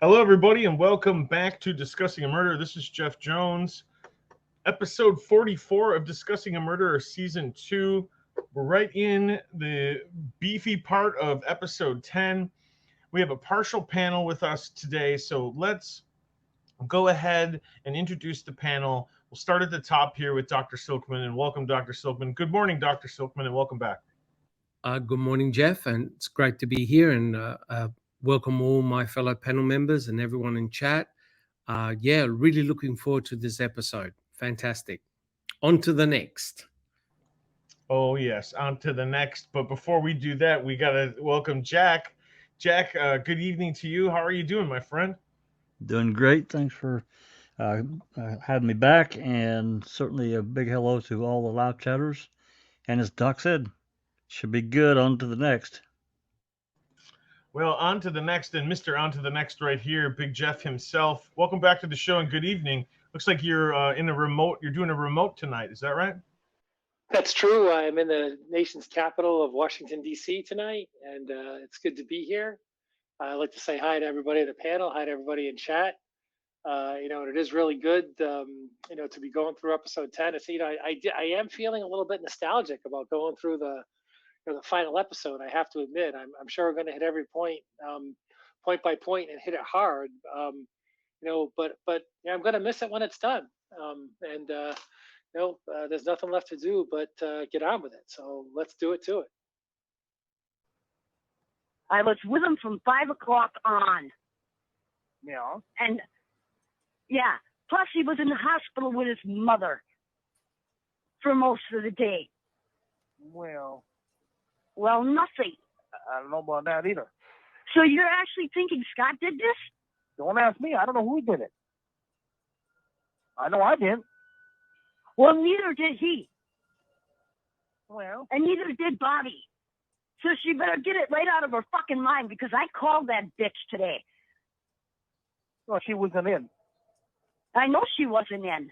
Hello, everybody, and welcome back to Discussing a Murder. This is Jeff Jones, episode 44 of Discussing a Murder, season 2. We're right in the beefy part of episode 10. We have a partial panel with us today, so let's go ahead and introduce the panel. We'll start at the top here with Dr. Silkman, and welcome, Dr. Silkman. Good morning, Dr. Silkman, and welcome back. Good morning, Jeff, and it's great to be here and welcome all my fellow panel members and everyone in chat. Really looking forward to this episode. Fantastic. On to the next. Oh, yes, on to the next. But before we do that, we got to welcome Jack. Jack, good evening to you. How are you doing, my friend? Doing great. Thanks for having me back, and certainly a big hello to all the live chatters. And as Doc said, should be good. On to the next. Well, on to the next, and Mr. On to the next right here, Big Jeff himself. Welcome back to the show, and good evening. Looks like you're in a remote. You're doing a remote tonight. Is that right? That's true. I'm in the nation's capital of Washington, D.C. tonight, and it's good to be here. I'd like to say hi to everybody at the panel, hi to everybody in chat. And it is really good, to be going through episode 10. It's, I am feeling a little bit nostalgic about going through the final episode. I have to admit, I'm sure we're going to hit every point, point by point, and hit it hard. But I'm going to miss it when it's done. There's nothing left to do but get on with it. So let's do it to it. I was with him from 5 o'clock on. Yeah. And yeah, plus he was in the hospital with his mother for most of the day. Well, nothing. I don't know about that either. So you're actually thinking Scott did this? Don't ask me. I don't know who did it. I know I didn't. Well, neither did he. Well, and neither did Bobby. So she better get it right out of her fucking mind, because I called that bitch today. well, she wasn't in. I know she wasn't in.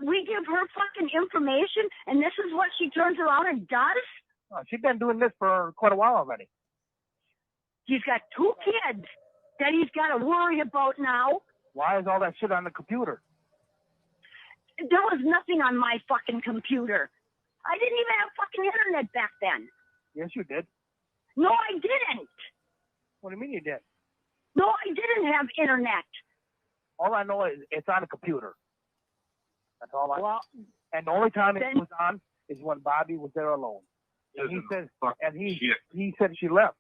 We give her fucking information, and this is what she turns around and does? Well, she's been doing this for quite a while already. He's got 2 kids that he's got to worry about now. Why is all that shit on the computer? There was nothing on my fucking computer. I didn't even have fucking internet back then. Yes, you did. No, I didn't. What do you mean you did? No, I didn't have internet. All I know is it's on a computer. That's all I know. Well, And the only time it then- was on is when Bobby was there alone. And he said, shit. he said she left.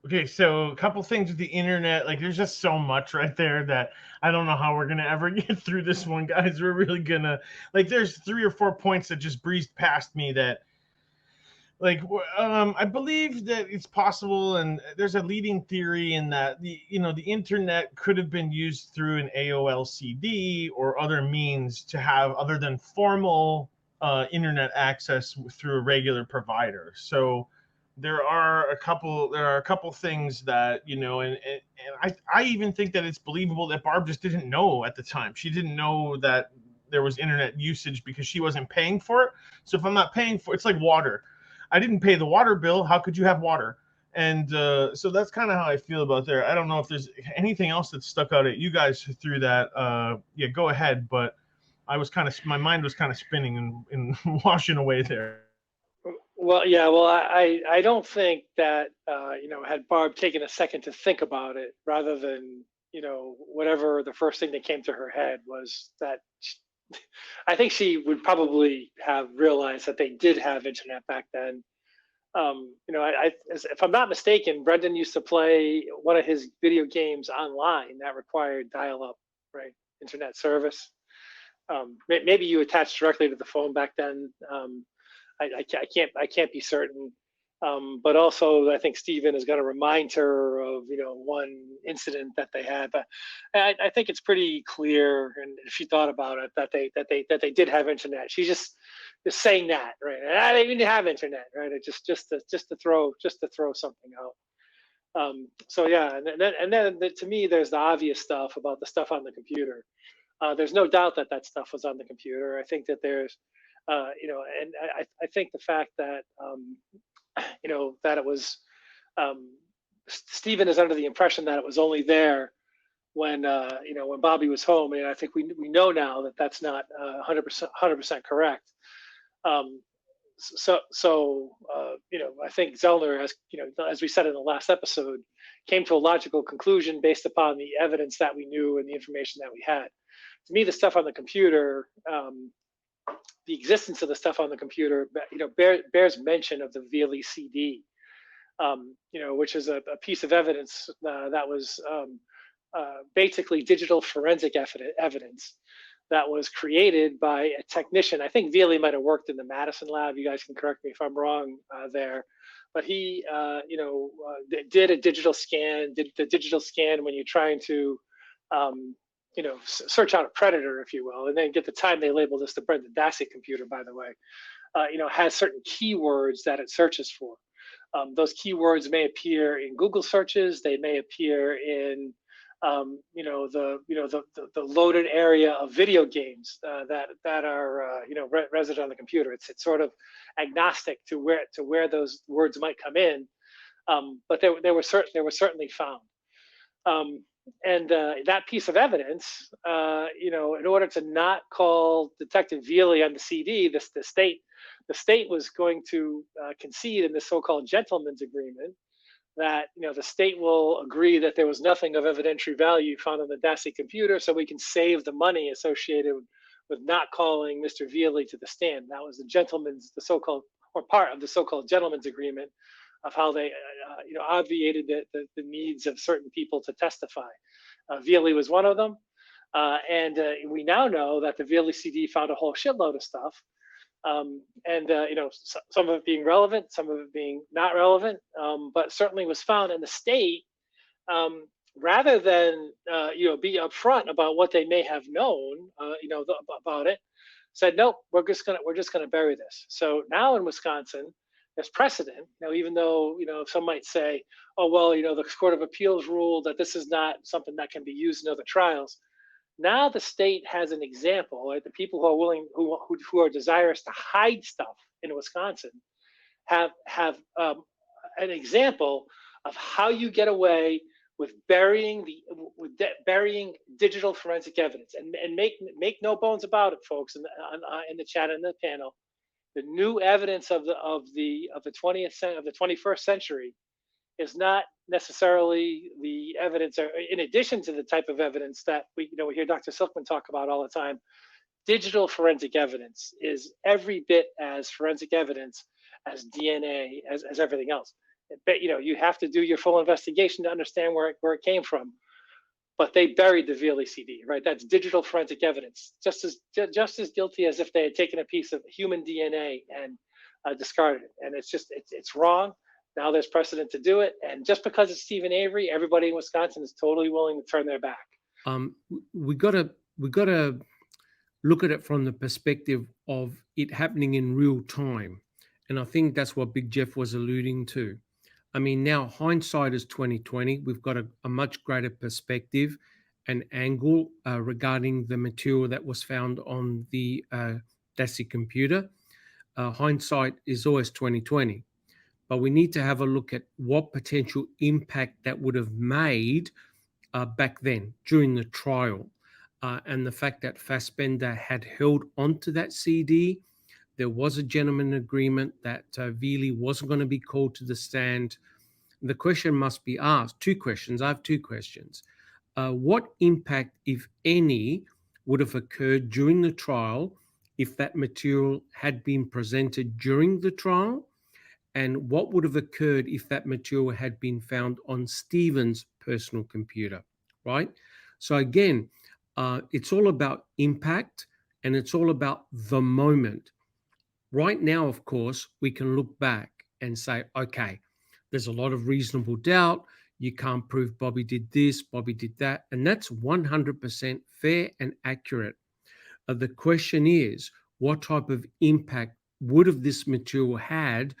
Okay, so a couple things with the internet. Like, there's just so much right there that I don't know how we're gonna ever get through this one, guys. We're really gonna there's 3 or 4 points that just breezed past me that, I believe that it's possible, and there's a leading theory in that the internet could have been used through an AOL-CD or other means to have other than formal internet access through a regular provider. So there are a couple things that, and I even think that it's believable that Barb just didn't know at the time. She didn't know that there was internet usage because she wasn't paying for it. So if I'm not paying for it's like water. I didn't pay the water bill. How could you have water? And so that's kind of how I feel about there. I don't know if there's anything else that stuck out at you guys through that. Go ahead. But my mind was kind of spinning and washing away there. Well, yeah. Well, I don't think that had Barb taken a second to think about it, rather than whatever the first thing that came to her head was that. I think she would probably have realized that they did have internet back then. If I'm not mistaken, Brendan used to play one of his video games online that required dial-up, right, internet service. Maybe you attached directly to the phone back then. I can't be certain. But also, I think Stephen is going to remind her of one incident that they had. But I think it's pretty clear, and if she thought about it, that they did have internet. She's just saying that, right? And they didn't have internet, right? It just to throw something out. So yeah, and then to me, there's the obvious stuff about the stuff on the computer. There's no doubt that stuff was on the computer. I think that there's, and I think the fact that that it was Stephen is under the impression that it was only there when when Bobby was home, and I think we know now that that's not 100% correct. I think Zellner, as we said in the last episode, came to a logical conclusion based upon the evidence that we knew and the information that we had. To me, the stuff on the computer, the existence of the stuff on the computer, bears mention of the Veely CD, which is a piece of evidence that was basically digital forensic evidence that was created by a technician. I think Veely might have worked in the Madison lab. You guys can correct me if I'm wrong there. But he, did a digital scan, did the digital scan when you're trying to, search out a predator, if you will, and then get the time they labeled this, the Brendan Dassey computer, by the way, has certain keywords that it searches for. Those keywords may appear in Google searches. They may appear in the loaded area of video games that are resident on the computer. It's sort of agnostic to where those words might come in, but they were certainly found. And that piece of evidence, in order to not call Detective Veely on the CD, the state was going to concede in the so-called gentleman's agreement that the state will agree that there was nothing of evidentiary value found on the Dassey computer, so we can save the money associated with not calling Mr. Veely to the stand. That was the so-called, or part of the so-called gentleman's agreement of how they obviated the needs of certain people to testify. Veely was one of them, and we now know that the Veely CD found a whole shitload of stuff. Some of it being relevant, some of it being not relevant, but certainly was found in the state. Rather than be upfront about what they may have known, about it, said nope, we're just gonna bury this. So now in Wisconsin, there's precedent. Even though some might say, oh well, the Court of Appeals ruled that this is not something that can be used in other trials. Now the state has an example, right? The people who are willing, who are desirous to hide stuff in Wisconsin, have an example of how you get away with burying digital forensic evidence. And make no bones about it, folks, in the chat and the panel. The new evidence of the 21st century is not necessarily the evidence, or in addition to the type of evidence that we hear Dr. Silkman talk about all the time. Digital forensic evidence is every bit as forensic evidence as DNA, as everything else. But you have to do your full investigation to understand where it came from. But they buried the Veely CD, right? That's digital forensic evidence, just as guilty as if they had taken a piece of human DNA and discarded it. And it's wrong. Now there's precedent to do it, and just because it's Stephen Avery, everybody in Wisconsin is totally willing to turn their back. We gotta look at it from the perspective of it happening in real time, and I think that's what Big Jeff was alluding to. I mean, now hindsight is 2020. We've got a much greater perspective and angle regarding the material that was found on the Dassey computer. Hindsight is always 2020. But we need to have a look at what potential impact that would have made back then during the trial. And the fact that Fassbender had held onto that CD, there was a gentleman agreement that Veely wasn't going to be called to the stand. The question must be asked, two questions. I have two questions. What impact, if any, would have occurred during the trial if that material had been presented during the trial? And what would have occurred if that material had been found on Stephen's personal computer, right? So again, it's all about impact, and it's all about the moment. Right now, of course, we can look back and say, okay, there's a lot of reasonable doubt. You can't prove Bobby did this, Bobby did that. And that's 100% fair and accurate. The question is, what type of impact would have this material had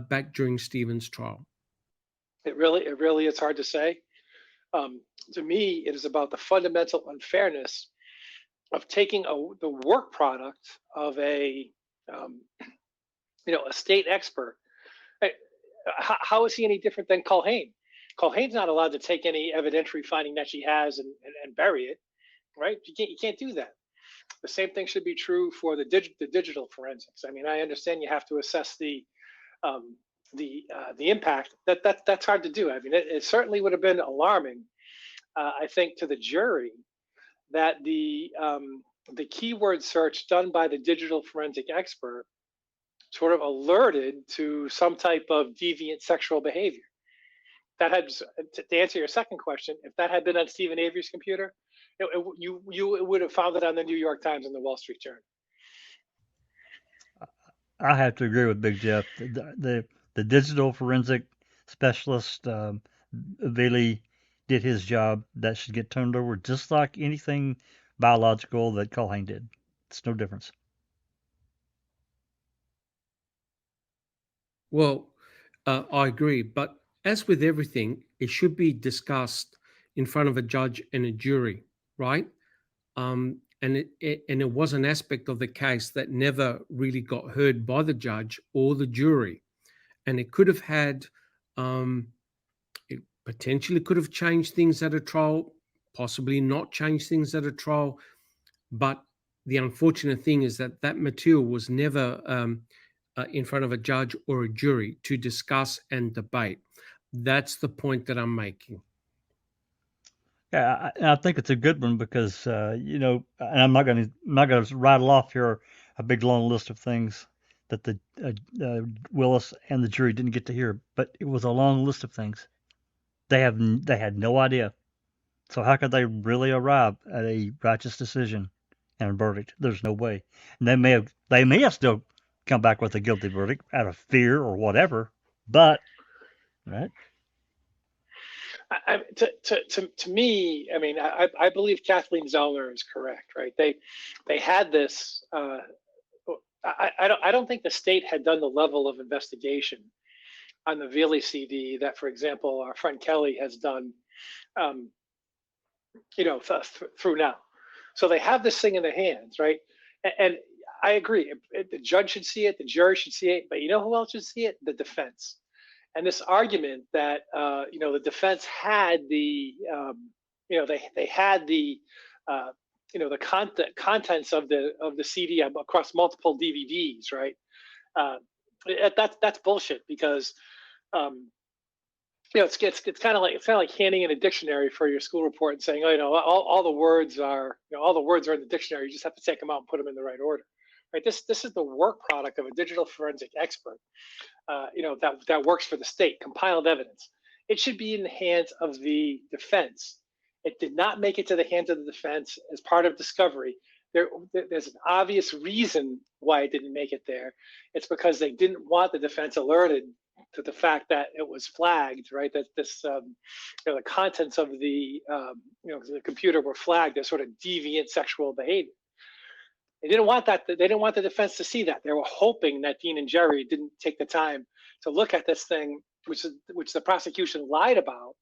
back during Stephen's trial? It really is hard to say. To me, it is about the fundamental unfairness of taking the work product of a state expert. How is he any different than Culhane? Culhane's not allowed to take any evidentiary finding that she has and bury it, right? You can't do that. The same thing should be true for the digital forensics. I mean, I understand you have to assess the impact. That's hard to do. I mean, it certainly would have been alarming, I think, to the jury that the keyword search done by the digital forensic expert sort of alerted to some type of deviant sexual behavior. That had, to answer your second question, if that had been on Stephen Avery's computer, you would have found it on the New York Times and the Wall Street Journal. I have to agree with Big Jeff. The digital forensic specialist really did his job. That should get turned over just like anything biological that Culhane did. It's no difference. Well, I agree. But as with everything, it should be discussed in front of a judge and a jury, right? And it was an aspect of the case that never really got heard by the judge or the jury. And it could have had, it potentially could have changed things at a trial, possibly not changed things at a trial. But the unfortunate thing is that that material was never in front of a judge or a jury to discuss and debate. That's the point that I'm making. Yeah, I think it's a good one because and I'm not going to rattle off here a big long list of things that the Willis and the jury didn't get to hear, but it was a long list of things. They had no idea. So how could they really arrive at a righteous decision and a verdict? There's no way. And they may have still come back with a guilty verdict out of fear or whatever, but right. To me, I mean, I believe Kathleen Zellner is correct, right? They had this. I don't think the state had done the level of investigation on the Veely CD that, for example, our friend Kelly has done, through now. So they have this thing in their hands, right? And I agree. The judge should see it, the jury should see it, but you know who else should see it? The defense. And this argument that the defense had the they had the contents of the CD across multiple DVDs, right? That's bullshit because it's kind of like handing in a dictionary for your school report and saying, all the words are in the dictionary. You just have to take them out and put them in the right order. Right? This is the work product of a digital forensic expert, that works for the state, compiled evidence. It should be in the hands of the defense. It did not make it to the hands of the defense as part of discovery. There's an obvious reason why it didn't make it there. It's because they didn't want the defense alerted to the fact that it was flagged, right? That this, the contents of the computer were flagged as sort of deviant sexual behavior. They didn't want that. They didn't want the defense to see that. They were hoping that Dean and Jerry didn't take the time to look at this thing, which the prosecution lied about,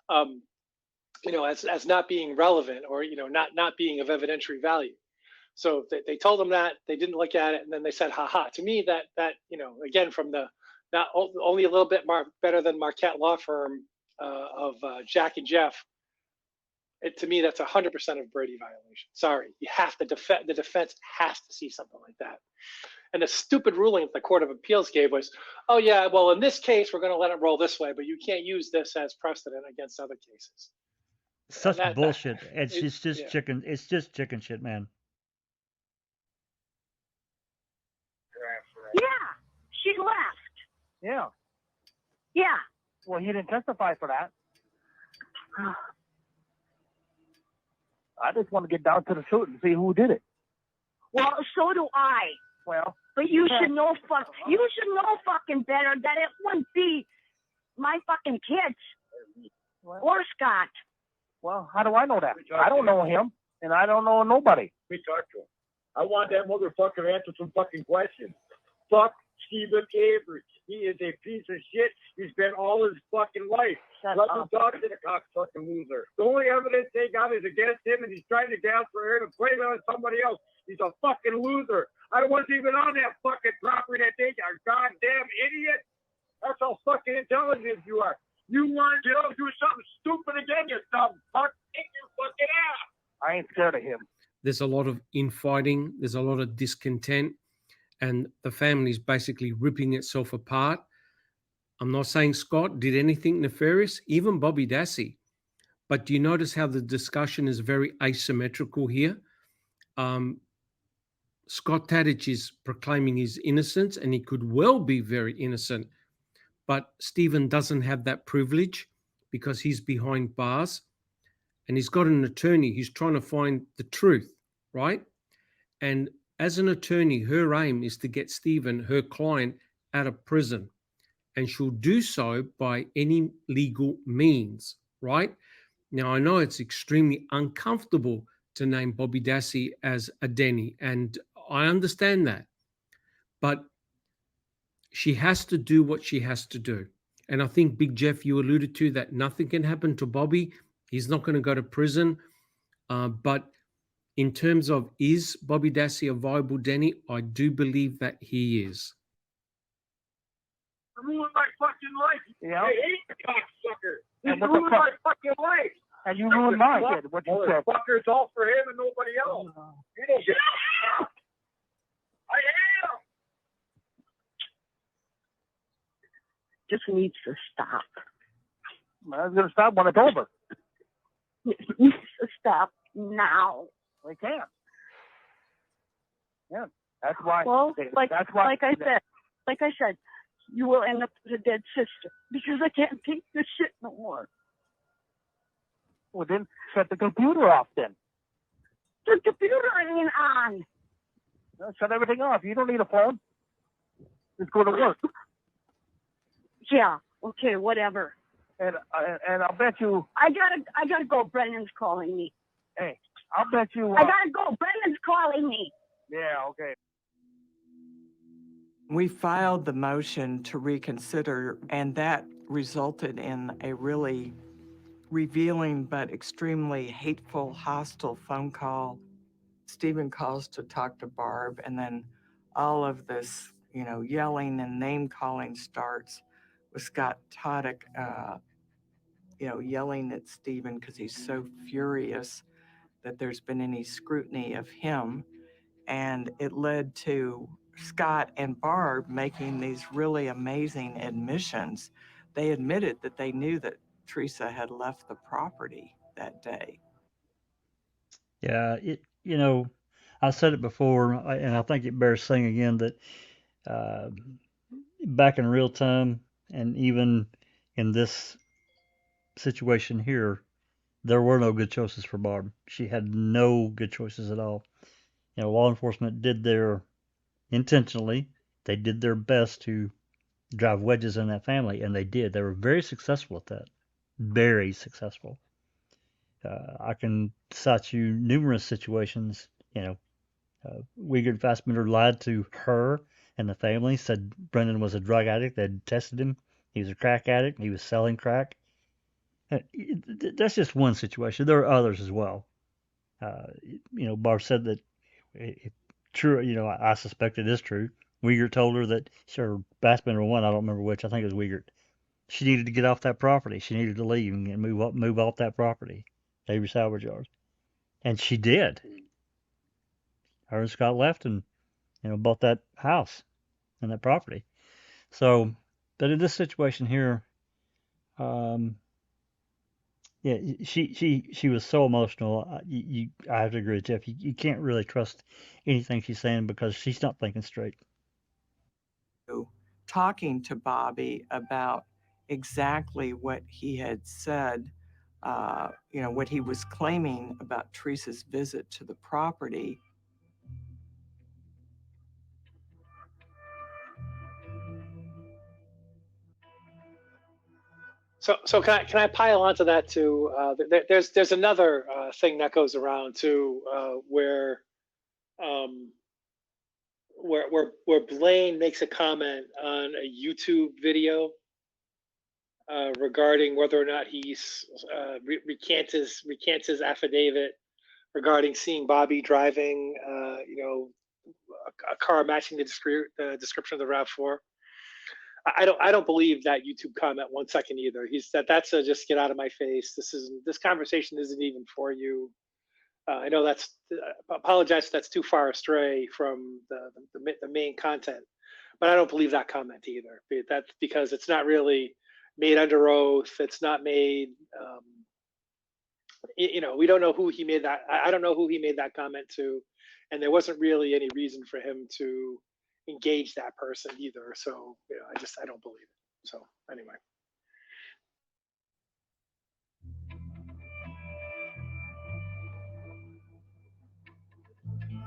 as not being relevant or not being of evidentiary value. So they told them that they didn't look at it, and then they said, "Ha ha." To me, that again from the not only a little bit better than Marquette law firm of Jack and Jeff. To me, that's 100% of Brady violation. Sorry, you have to the defense has to see something like that. And the stupid ruling that the Court of Appeals gave was, oh yeah, well in this case we're going to let it roll this way, but you can't use this as precedent against other cases. Such bullshit. It's just chicken. It's just chicken shit, man. Yeah, she left. Yeah. Yeah. Well, he didn't testify for that. I just want to get down to the truth and see who did it. Well, so do I. Well, but you should know fucking better that it wouldn't be my fucking kids or Scott. Well, how do I know that? I don't know him, and I don't know nobody. We talked to him. I want that motherfucker to answer some fucking questions. Fuck Stephen Avery. He is a piece of shit. He spent all his fucking life. Let him talk to the cocksucking loser. The only evidence they got is against him, and he's trying to gas for air to blame it on somebody else. He's a fucking loser. I wasn't even on that fucking property that day, you goddamn idiot. That's how fucking intelligent you are. You want to get up, do something stupid again, you dumb fuck. Kick your fucking ass. I ain't scared of him. There's a lot of infighting. There's a lot of discontent, and the family's basically ripping itself apart. I'm not saying Scott did anything nefarious, even Bobby Dassey. But do you notice how the discussion is very asymmetrical here? Scott Tadich is proclaiming his innocence, and he could well be very innocent. But Stephen doesn't have that privilege because he's behind bars, and he's got an attorney who's trying to find the truth, right? And as an attorney, her aim is to get Stephen, her client, out of prison. And she'll do so by any legal means, right? Now, I know it's extremely uncomfortable to name Bobby Dassey as a Denny, and I understand that. But she has to do what she has to do. And I think, Big Jeff, you alluded to that nothing can happen to Bobby. He's not going to go to prison. But in terms of, is Bobby Dassey a viable Denny? I do believe that he is. Ruined my fucking life. Yeah. I hate the cocksucker. And He what the ruined fuck? my fucking life. And you ruined mine, kid. What you said. Motherfucker, it's all for him and nobody else. You don't get it. I am. Just needs to stop. I was going to stop when it's over. It needs to stop now. We can't. Yeah. That's why. Well, that's why. like I said, you will end up with a dead sister because I can't take this shit no more. Well, then shut the computer off then. The computer ain't on. Shut everything off. You don't need a phone. Just go to work. Yeah. Okay. Whatever. And I'll bet you. I gotta go. Brendan's calling me. Hey, I'll bet you. I gotta go. Brendan's calling me. Yeah. Okay. We filed the motion to reconsider, and that resulted in a really revealing but extremely hateful, hostile phone call. Stephen calls to talk to Barb, and then all of this, yelling and name calling starts with Scott Tadich, yelling at Stephen because he's so furious that there's been any scrutiny of him. And it led to Scott and Barb making these really amazing admissions. They admitted that they knew that Teresa had left the property that day. Yeah, I said it before, and I think it bears saying again that back in real time, and even in this situation here, there were no good choices for Barb. She had no good choices at all. Law enforcement did intentionally, they did their best to drive wedges in that family, and they did. They were very successful at that. Very successful. I can cite you numerous situations. Wiegert Fassbender lied to her and the family, said Brendan was a drug addict. They'd tested him. He was a crack addict. He was selling crack. That's just one situation. There are others as well. Barb said that if true, I suspect it is true. Wiegert told her that, sure, Fassbender won. I don't remember which. I think it was Wiegert. She needed to get off that property. She needed to leave and move off that property, Avery salvage yards, and she did. Her and Scott left and bought that house and that property. So, but in this situation here, yeah, she was so emotional. I have to agree with Jeff. You can't really trust anything she's saying because she's not thinking straight. Talking to Bobby about exactly what he had said, what he was claiming about Teresa's visit to the property. So can I pile onto that too? There's another thing that goes around too, where Blaine makes a comment on a YouTube video regarding whether or not he's recants his affidavit regarding seeing Bobby driving, a car matching the description of the RAV4. I don't believe that YouTube comment 1 second either. That's a just get out of my face. This conversation isn't even for you. I know that's apologize if that's too far astray from the main content, but I don't believe that comment either. That's because it's not really made under oath. It's not made. We don't know who he made that. I don't know who he made that comment to, and there wasn't really any reason for him to engage that person either. So I don't believe it. So anyway.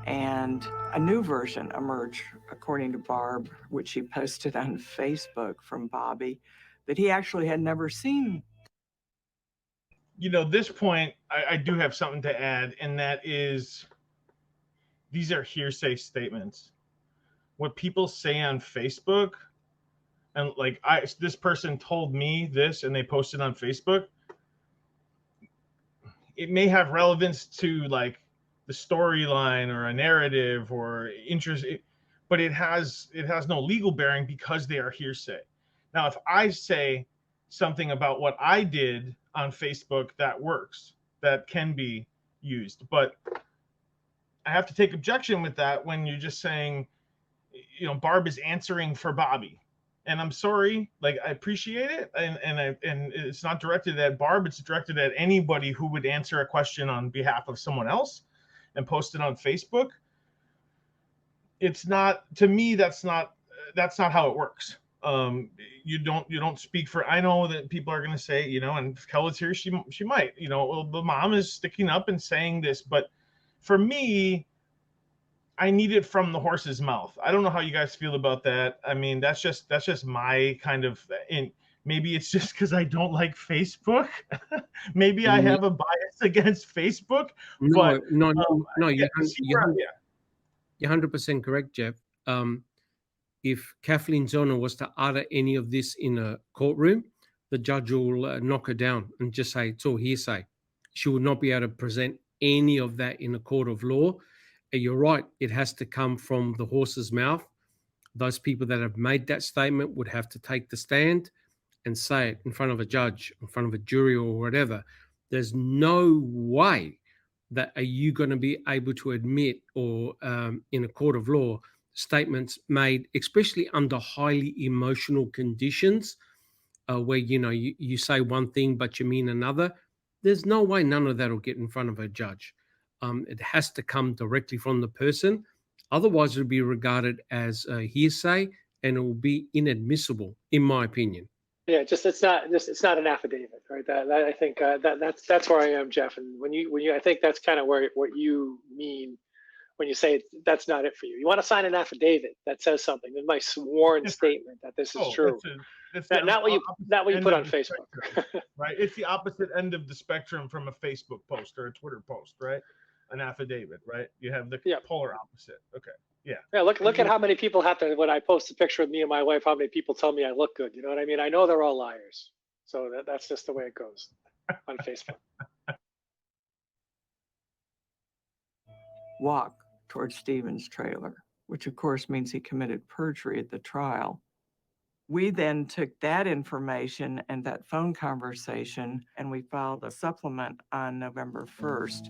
And a new version emerged, according to Barb, which she posted on Facebook from Bobby, that he actually had never seen. This point, I do have something to add, and that is these are hearsay statements. What people say on Facebook, and like this person told me this and they posted on Facebook, it may have relevance to like the storyline or a narrative or interest, but it has no legal bearing because they are hearsay. Now, if I say something about what I did on Facebook, that works, that can be used. But I have to take objection with that when you're just saying, Barb is answering for Bobby. And I'm sorry, like I appreciate it, and it's not directed at Barb, it's directed at anybody who would answer a question on behalf of someone else and post it on Facebook. It's not, to me, that's not how it works. You don't speak for, I know that people are going to say, and if Kelly's here, she might, well, the mom is sticking up and saying this, but for me, I need it from the horse's mouth. I don't know how you guys feel about that. I mean, that's just my kind of, and maybe it's just because I don't like Facebook. Maybe I have a bias against Facebook. No, but you're 100% correct, Jeff. If Kathleen Zona was to utter any of this in a courtroom, the judge will knock her down and just say it's all hearsay. She will not be able to present any of that in a court of law. You're right, it has to come from the horse's mouth. Those people that have made that statement would have to take the stand and say it in front of a judge, in front of a jury or whatever. There's no way that are you going to be able to admit or in a court of law statements made, especially under highly emotional conditions where, you say one thing but you mean another. There's no way none of that will get in front of a judge. It has to come directly from the person. Otherwise, it will be regarded as a hearsay and it will be inadmissible, in my opinion. Yeah, it's not an affidavit, right? That I think that's where I am, Jeff. And when you I think that's kind of what you mean when you say that's not it for you. You want to sign an affidavit that says something. It's my sworn statement that this is true. Not what you put on Facebook. Right. It's the opposite end of the spectrum from a Facebook post or a Twitter post, right? An affidavit, right? You have the polar opposite. Okay. Yeah. Yeah. Look at how many people have to, when I post a picture of me and my wife, how many people tell me I look good. You know what I mean? I know they're all liars. So that's just the way it goes on Facebook. Walk towards Stephen's trailer, which of course means he committed perjury at the trial. We then took that information and that phone conversation and we filed a supplement on November 1st.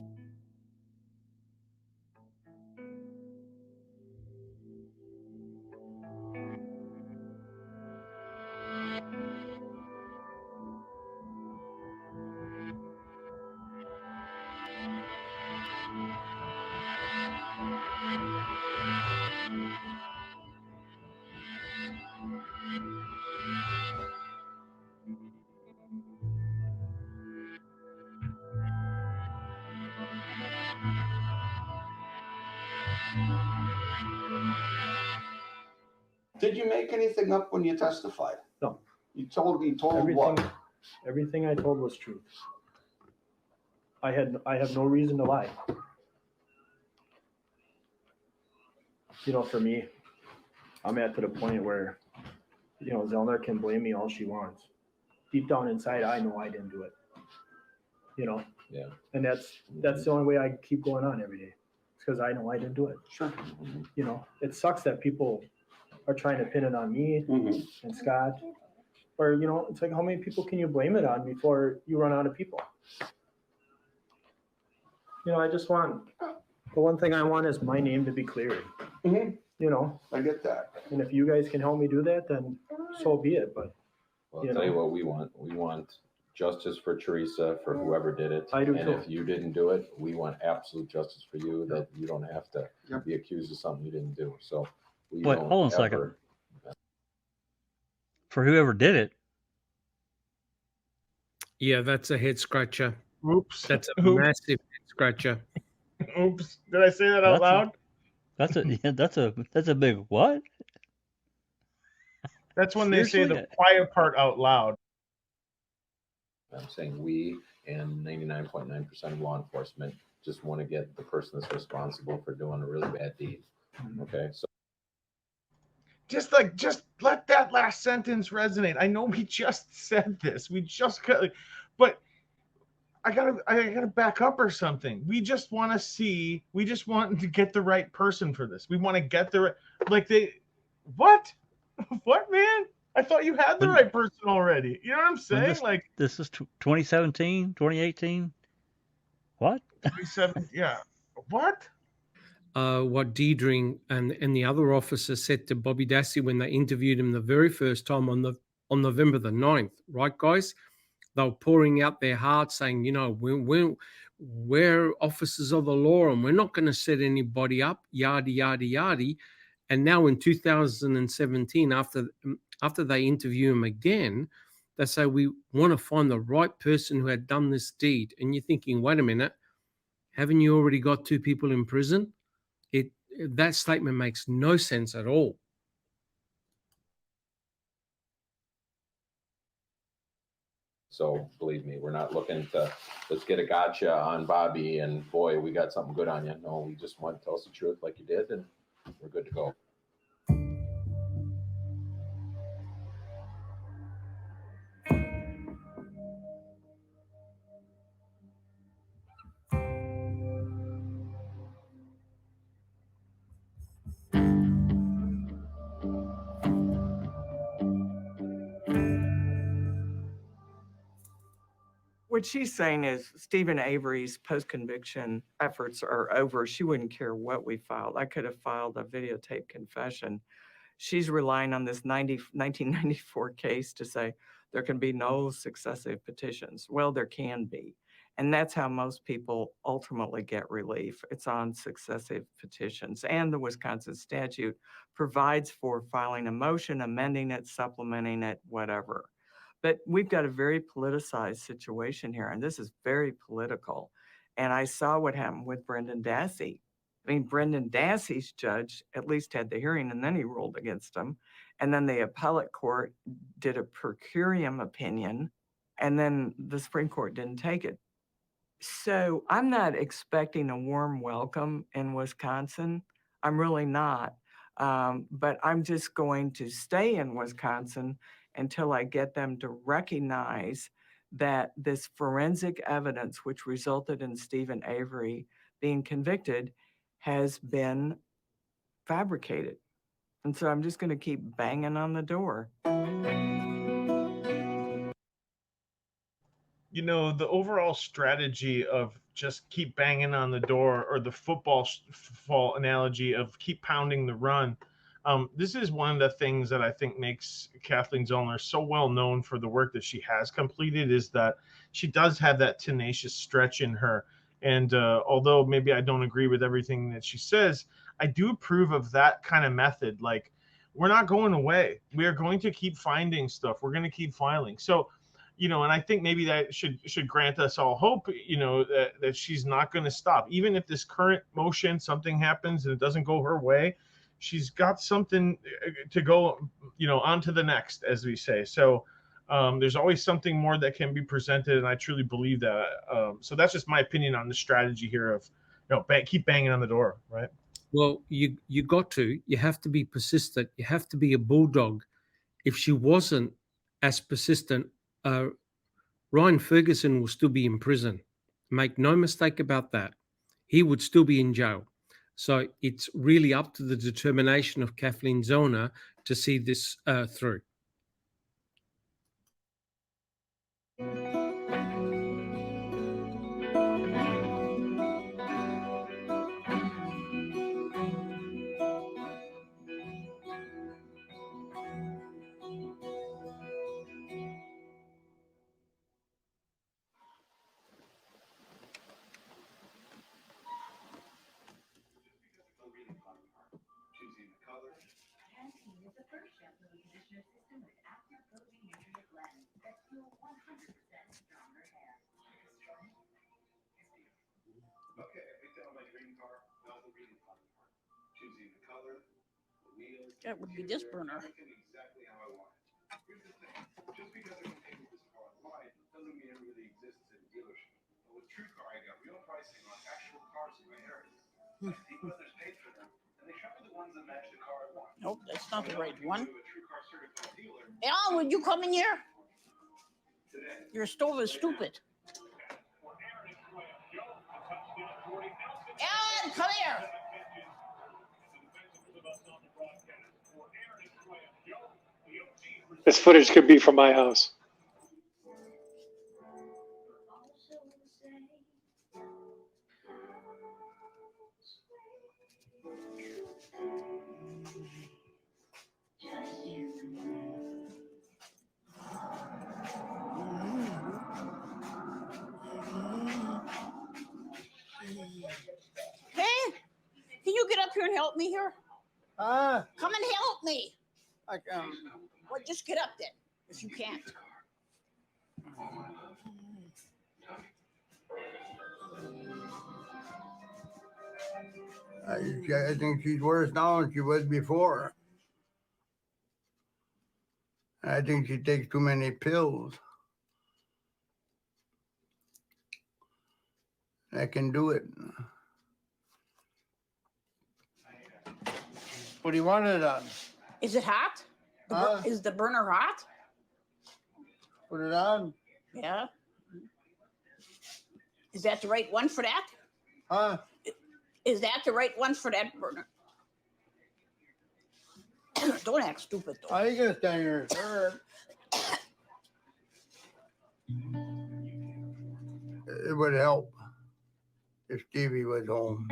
Did you make anything up when you testified? No. You told Everything, what? everything I told was truth. I have no reason to lie. For me, I'm at to the point where, Zellner can blame me all she wants. Deep down inside, I know I didn't do it. Yeah. And that's the only way I keep going on every day. It's because I know I didn't do it. Sure. It sucks that people are trying to pin it on me and Scott. Or, you know, it's like, how many people can you blame it on before you run out of people? You know, I just want, the one thing I want is my name to be cleared. Mhm. You know, I get that. and if you guys can help me do that, then so be it. But Well, I'll tell you what we want. We want justice for Teresa, for whoever did it. I do and too. if you didn't do it, we want absolute justice for you, that you don't have to be accused of something you didn't do. So we Wait, don't hold on a second. ever- For whoever did it, Yeah, that's a head scratcher. Oops. That's a Oops. massive head scratcher. Oops. Did I say that out loud? that's a big what? That's when they say Seriously? the quiet part out loud. I'm saying we and 99.9% of law enforcement just want to get the person that's responsible for doing a really bad deed. Okay, so Just let that last sentence resonate. I know we just said this. We just got, but I gotta back up or something. We just want to see. We just want to get the right person for this. We want to get the right. Like they, what, what man? I thought you had the right person already. You know what I'm saying? Like This is 2017, 2018. What? 27. Yeah. What? What Deidre and the other officer said to Bobby Dassey when they interviewed him the very first time on November the 9th, right, guys? They were pouring out their hearts, saying, you know, we're officers of the law and we're not going to set anybody up, yada yada yada. And now in 2017, after they interview him again, they say we want to find the right person who had done this deed. And you're thinking, wait a minute, haven't you already got 2 people in prison? That statement makes no sense at all. So believe me, we're not looking to let's get a gotcha on Bobby and boy, we got something good on you. No, we just want to tell us the truth like you did, and we're good to go. What she's saying is Stephen Avery's post-conviction efforts are over. She wouldn't care what we filed. I could have filed a videotape confession. She's relying on this 1994 case to say there can be no successive petitions. Well, there can be. And that's how most people ultimately get relief. It's on successive petitions. And the Wisconsin statute provides for filing a motion, amending it, supplementing it, whatever. But we've got a very politicized situation here, and this is very political. And I saw what happened with Brendan Dassey. I mean, Brendan Dassey's judge at least had the hearing, and then he ruled against him. And then the appellate court did a per curiam opinion, and then the Supreme Court didn't take it. So I'm not expecting a warm welcome in Wisconsin. I'm really not. But I'm just going to stay in Wisconsin until I get them to recognize that this forensic evidence, which resulted in Stephen Avery being convicted, has been fabricated. And so I'm just going to keep banging on the door. You know, the overall strategy of just keep banging on the door, or the football analogy of keep pounding the run. This is one of the things that I think makes Kathleen Zollner so well known for the work that she has completed, is that she does have that tenacious stretch in her. And although maybe I don't agree with everything that she says, I do approve of that kind of method. Like, we're not going away. We are going to keep finding stuff. We're going to keep filing. So, you know, and I think maybe that should grant us all hope, you know, that she's not going to stop. Even if this current motion, something happens and it doesn't go her way, she's got something to go, you know, on to the next, as we say. So there's always something more that can be presented, and I truly believe that. So that's just my opinion on the strategy here of, you know, keep banging on the door, right? Well, you have to be persistent. You have to be a bulldog. If she wasn't as persistent, Ryan Ferguson will still be in prison. Make no mistake about that. He would still be in jail. So it's really up to the determination of Kathleen Zellner to see this through. That would be this burner. Nope, that's not the right one. Al, would you come in here? Your stove is stupid. Alan, come here. This footage could be from my house. Hey, can you get up here and help me here? Come and help me. Well, just get up then, if you can't. I think she's worse now than she was before. I think she takes too many pills. I can do it. What do you want it on? Is it hot? Is the burner hot? Put it on. Yeah. Is that the right one for that? Huh? Is that the right one for that burner? Don't act stupid though. How you gonna stand here, sir? It would help if Stevie was home.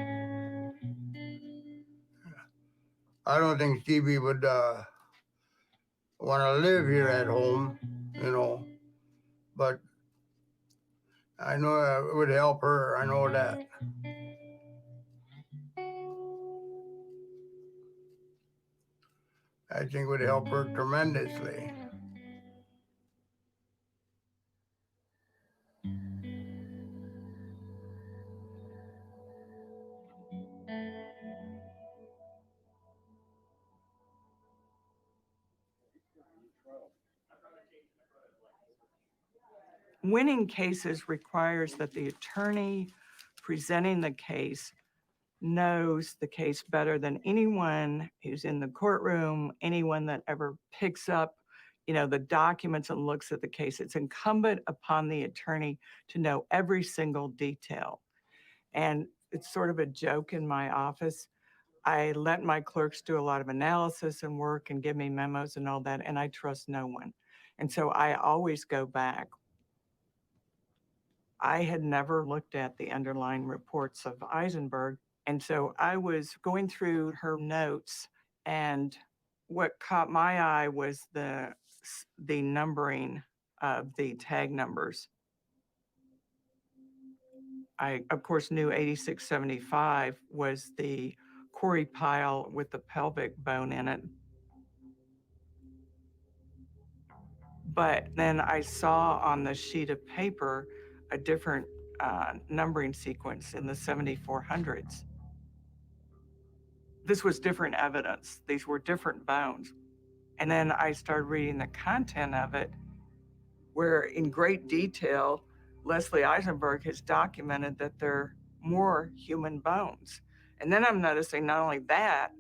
I don't think Stevie would want to live here at home, but I know it would help her. I know that. I think it would help her tremendously. Winning cases requires that the attorney presenting the case knows the case better than anyone who's in the courtroom, anyone that ever picks up, the documents and looks at the case. It's incumbent upon the attorney to know every single detail. And it's sort of a joke in my office. I let my clerks do a lot of analysis and work and give me memos and all that, and I trust no one. And so I always go back. I had never looked at the underlying reports of Eisenberg. And so I was going through her notes, and what caught my eye was the numbering of the tag numbers. I, of course, knew 8675 was the quarry pile with the pelvic bone in it. But then I saw on the sheet of paper a different numbering sequence in the 7400s. This was different evidence. These were different bones. And then I started reading the content of it, where in great detail, Leslie Eisenberg has documented that there are more human bones. And then I'm noticing not only that,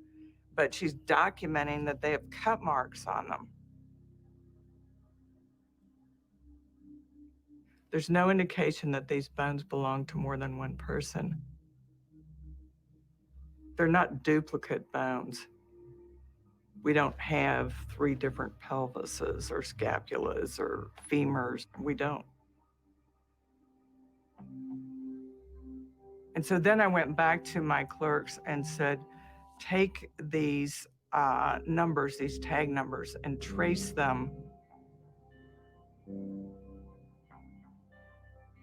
but she's documenting that they have cut marks on them. There's no indication that these bones belong to more than one person. They're not duplicate bones. We don't have 3 different pelvises or scapulas or femurs. We don't. And so then I went back to my clerks and said, take these numbers, these tag numbers, and trace them.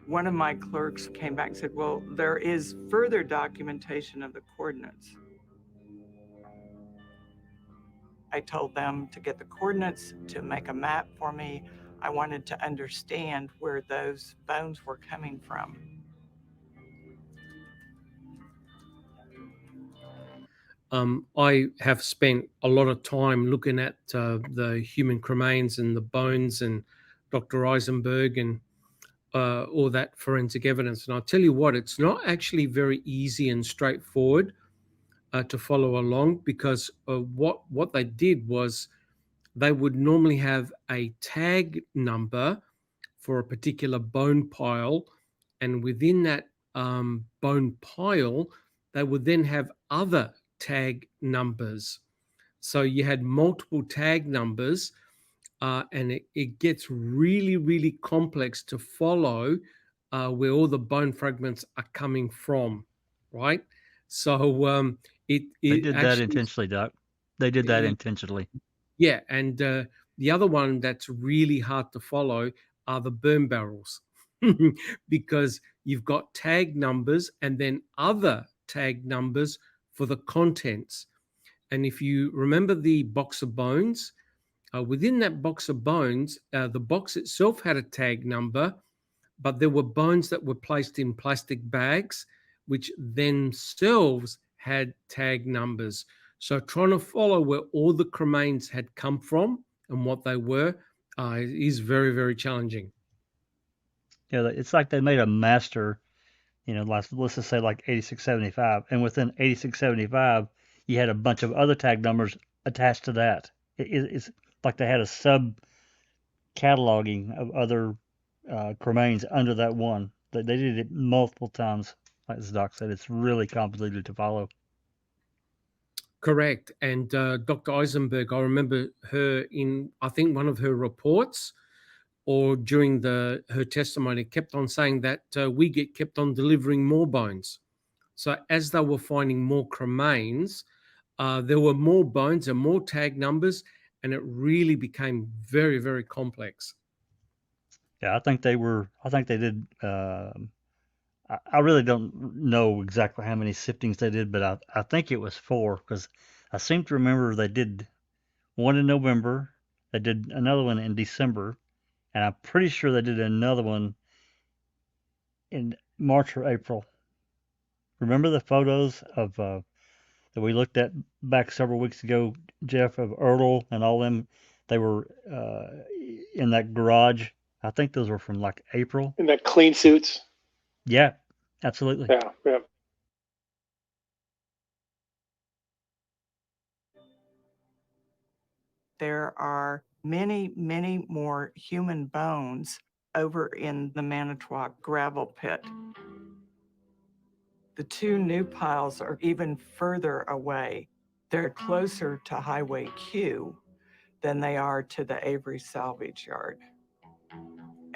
One of my clerks came back and said, well, there is further documentation of the coordinates. I told them to get the coordinates, to make a map for me. I wanted to understand where those bones were coming from. I have spent a lot of time looking at the human cremains and the bones and Dr. Eisenberg and all that forensic evidence. And I'll tell you what, it's not actually very easy and straightforward to follow along, because what they did was they would normally have a tag number for a particular bone pile, and within that bone pile, they would then have other tag numbers. So you had multiple tag numbers, and it gets really, really complex to follow where all the bone fragments are coming from, right? So They did that actually, intentionally, Doc. They did that intentionally. yeah, and the other one that's really hard to follow are the burn barrels, because you've got tag numbers and then other tag numbers for the contents. And if you remember the box of bones, within that box of bones, the box itself had a tag number, but there were bones that were placed in plastic bags, which themselves had tag numbers. So trying to follow where all the cremains had come from and what they were is very, very challenging. Yeah, it's like they made a master, let's just say like 8675, and within 8675, you had a bunch of other tag numbers attached to that. It's like they had a sub cataloging of other cremains under that one. They did it multiple times. Like as Doc said, it's really complicated to follow. Correct. And Dr. Eisenberg, I remember her in, I think, one of her reports or during her testimony, kept on saying that we kept on delivering more bones. So as they were finding more cremains, there were more bones and more tag numbers, and it really became very, very complex. Yeah, I think they did. I really don't know exactly how many siftings they did, but I think it was 4, because I seem to remember they did one in November, they did another one in December, and I'm pretty sure they did another one in March or April. Remember the photos of that we looked at back several weeks ago, Jeff, of Earl and all them? They were in that garage. I think those were from like April. In that clean suits. Yeah, absolutely. Yeah. There are many, many more human bones over in the Manitowoc gravel pit. The 2 new piles are even further away. They're closer to Highway Q than they are to the Avery salvage yard.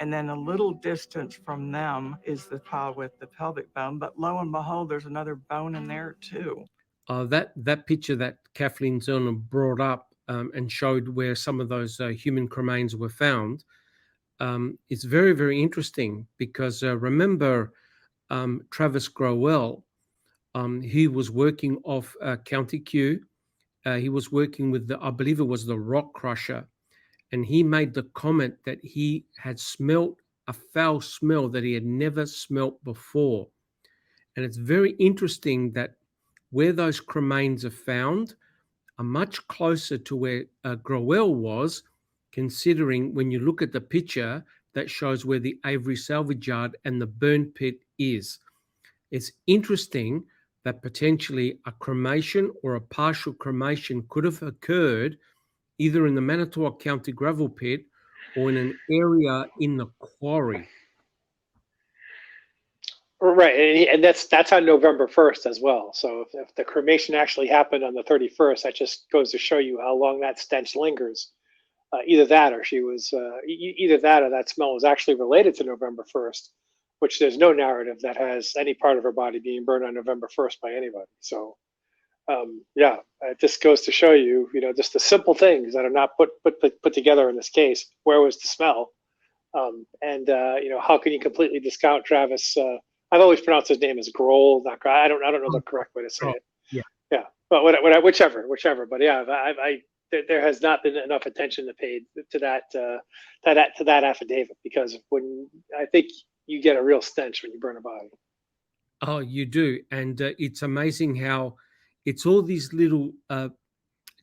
And then a little distance from them is the pile with the pelvic bone, but lo and behold, there's another bone in there too. That picture that Kathleen Zerner brought up and showed where some of those human cremains were found, it's very, very interesting, because remember Travis Growell, he was working off County Q. He was working with I believe it was the rock crusher, and he made the comment that he had smelt a foul smell that he had never smelt before. And it's very interesting that where those cremains are found are much closer to where Growell was, considering when you look at the picture that shows where the Avery salvage yard and the burn pit is. It's interesting that potentially a cremation or a partial cremation could have occurred either in the Manitowoc County gravel pit or in an area in the quarry. Right, and that's on November 1st as well. So if the cremation actually happened on the 31st, that just goes to show you how long that stench lingers. Either that, or she was either that, or that smell was actually related to November 1st, which there's no narrative that has any part of her body being burned on November 1st by anybody. So yeah, it just goes to show you, just the simple things that are not put together in this case. Where was the smell? And how can you completely discount Travis? I've always pronounced his name as Grohl, not I don't know the correct way to say it. Yeah, but whichever. But yeah, there has not been enough attention paid to that affidavit, because when I think you get a real stench when you burn a body. Oh, you do, and it's amazing how it's all these little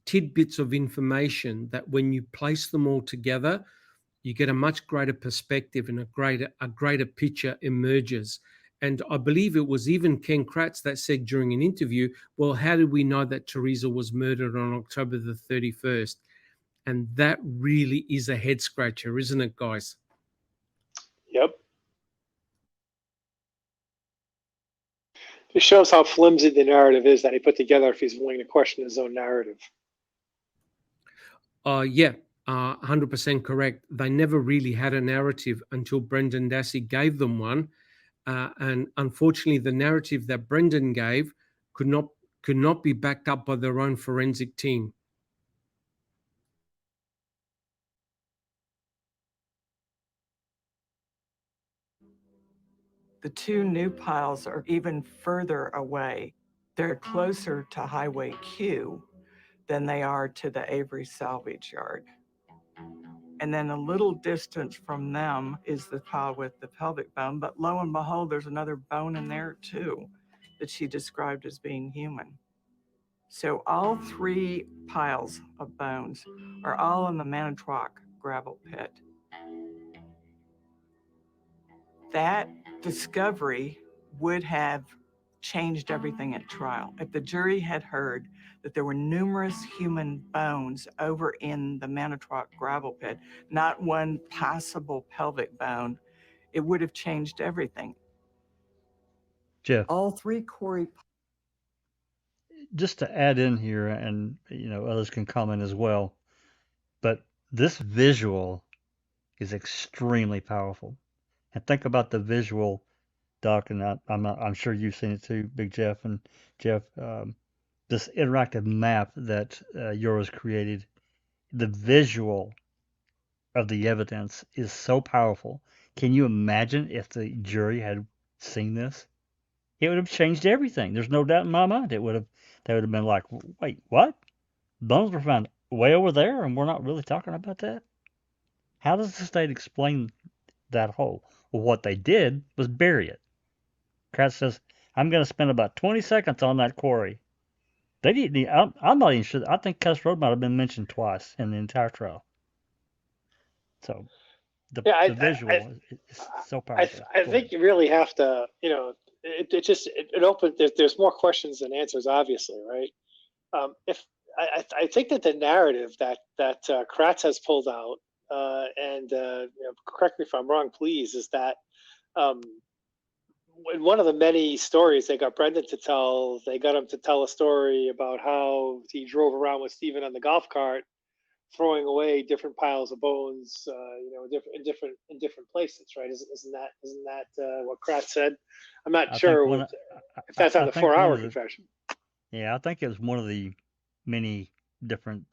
tidbits of information that when you place them all together, you get a much greater perspective and a greater picture emerges. And I believe it was even Ken Kratz that said during an interview, well, how did we know that Teresa was murdered on October the 31st? And that really is a head scratcher, isn't it, guys? Yep. It shows how flimsy the narrative is that he put together if he's willing to question his own narrative. Yeah, 100% correct. They never really had a narrative until Brendan Dassey gave them one. And unfortunately, the narrative that Brendan gave could not be backed up by their own forensic team. The two new piles are even further away. They're closer to Highway Q than they are to the Avery salvage yard. And then a little distance from them is the pile with the pelvic bone, but lo and behold, there's another bone in there too that she described as being human. So all three piles of bones are all in the Manitowoc gravel pit. That discovery would have changed everything at trial. If the jury had heard that there were numerous human bones over in the Manitowoc gravel pit, not one possible pelvic bone, it would have changed everything. Jeff, All three Corey. just to add in here, and others can comment as well, but this visual is extremely powerful. And think about the visual, Doc, and I'm sure you've seen it too, Big Jeff and Jeff. This interactive map that Yora's created, the visual of the evidence is so powerful. Can you imagine if the jury had seen this? It would have changed everything. There's no doubt in my mind. They would have been like, wait, what? Bones were found way over there, and we're not really talking about that? How does the state explain that hole? Well, what they did was bury it. Kratz says, I'm going to spend about 20 seconds on that quarry. They didn't. I'm not even sure. I think Cuss Road might have been mentioned twice in the entire trial. So the visual is so powerful. I think you really have to, it opens. There's more questions than answers, obviously, right? I think that the narrative that Kratz has pulled out, and correct me if I'm wrong, please, is that in one of the many stories they got Brendan to tell, they got him to tell a story about how he drove around with Stephen on the golf cart, throwing away different piles of bones, in different places, right? Isn't that what Kratz said? I'm not sure if that's on the 4-hour confession. Yeah, I think it was one of the many different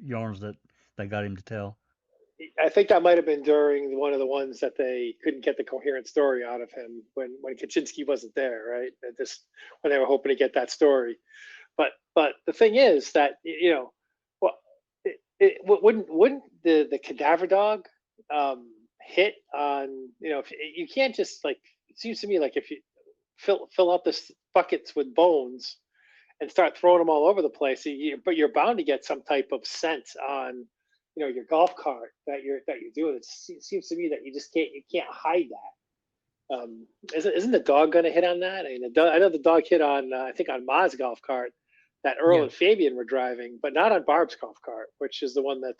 yarns that they got him to tell. I think that might have been during one of the ones that they couldn't get the coherent story out of him when Kaczynski wasn't there, right? When they were hoping to get that story. But the thing is that wouldn't the cadaver dog hit on, if you can't just, like, it seems to me like if you fill up the buckets with bones and start throwing them all over the place, but you're bound to get some type of scent on your golf cart that you're doing. It seems to me that you can't hide that. Isn't the dog going to hit on that? I mean, I know the dog hit on I think on Ma's golf cart that Earl and Fabian were driving, but not on Barb's golf cart, which is the one that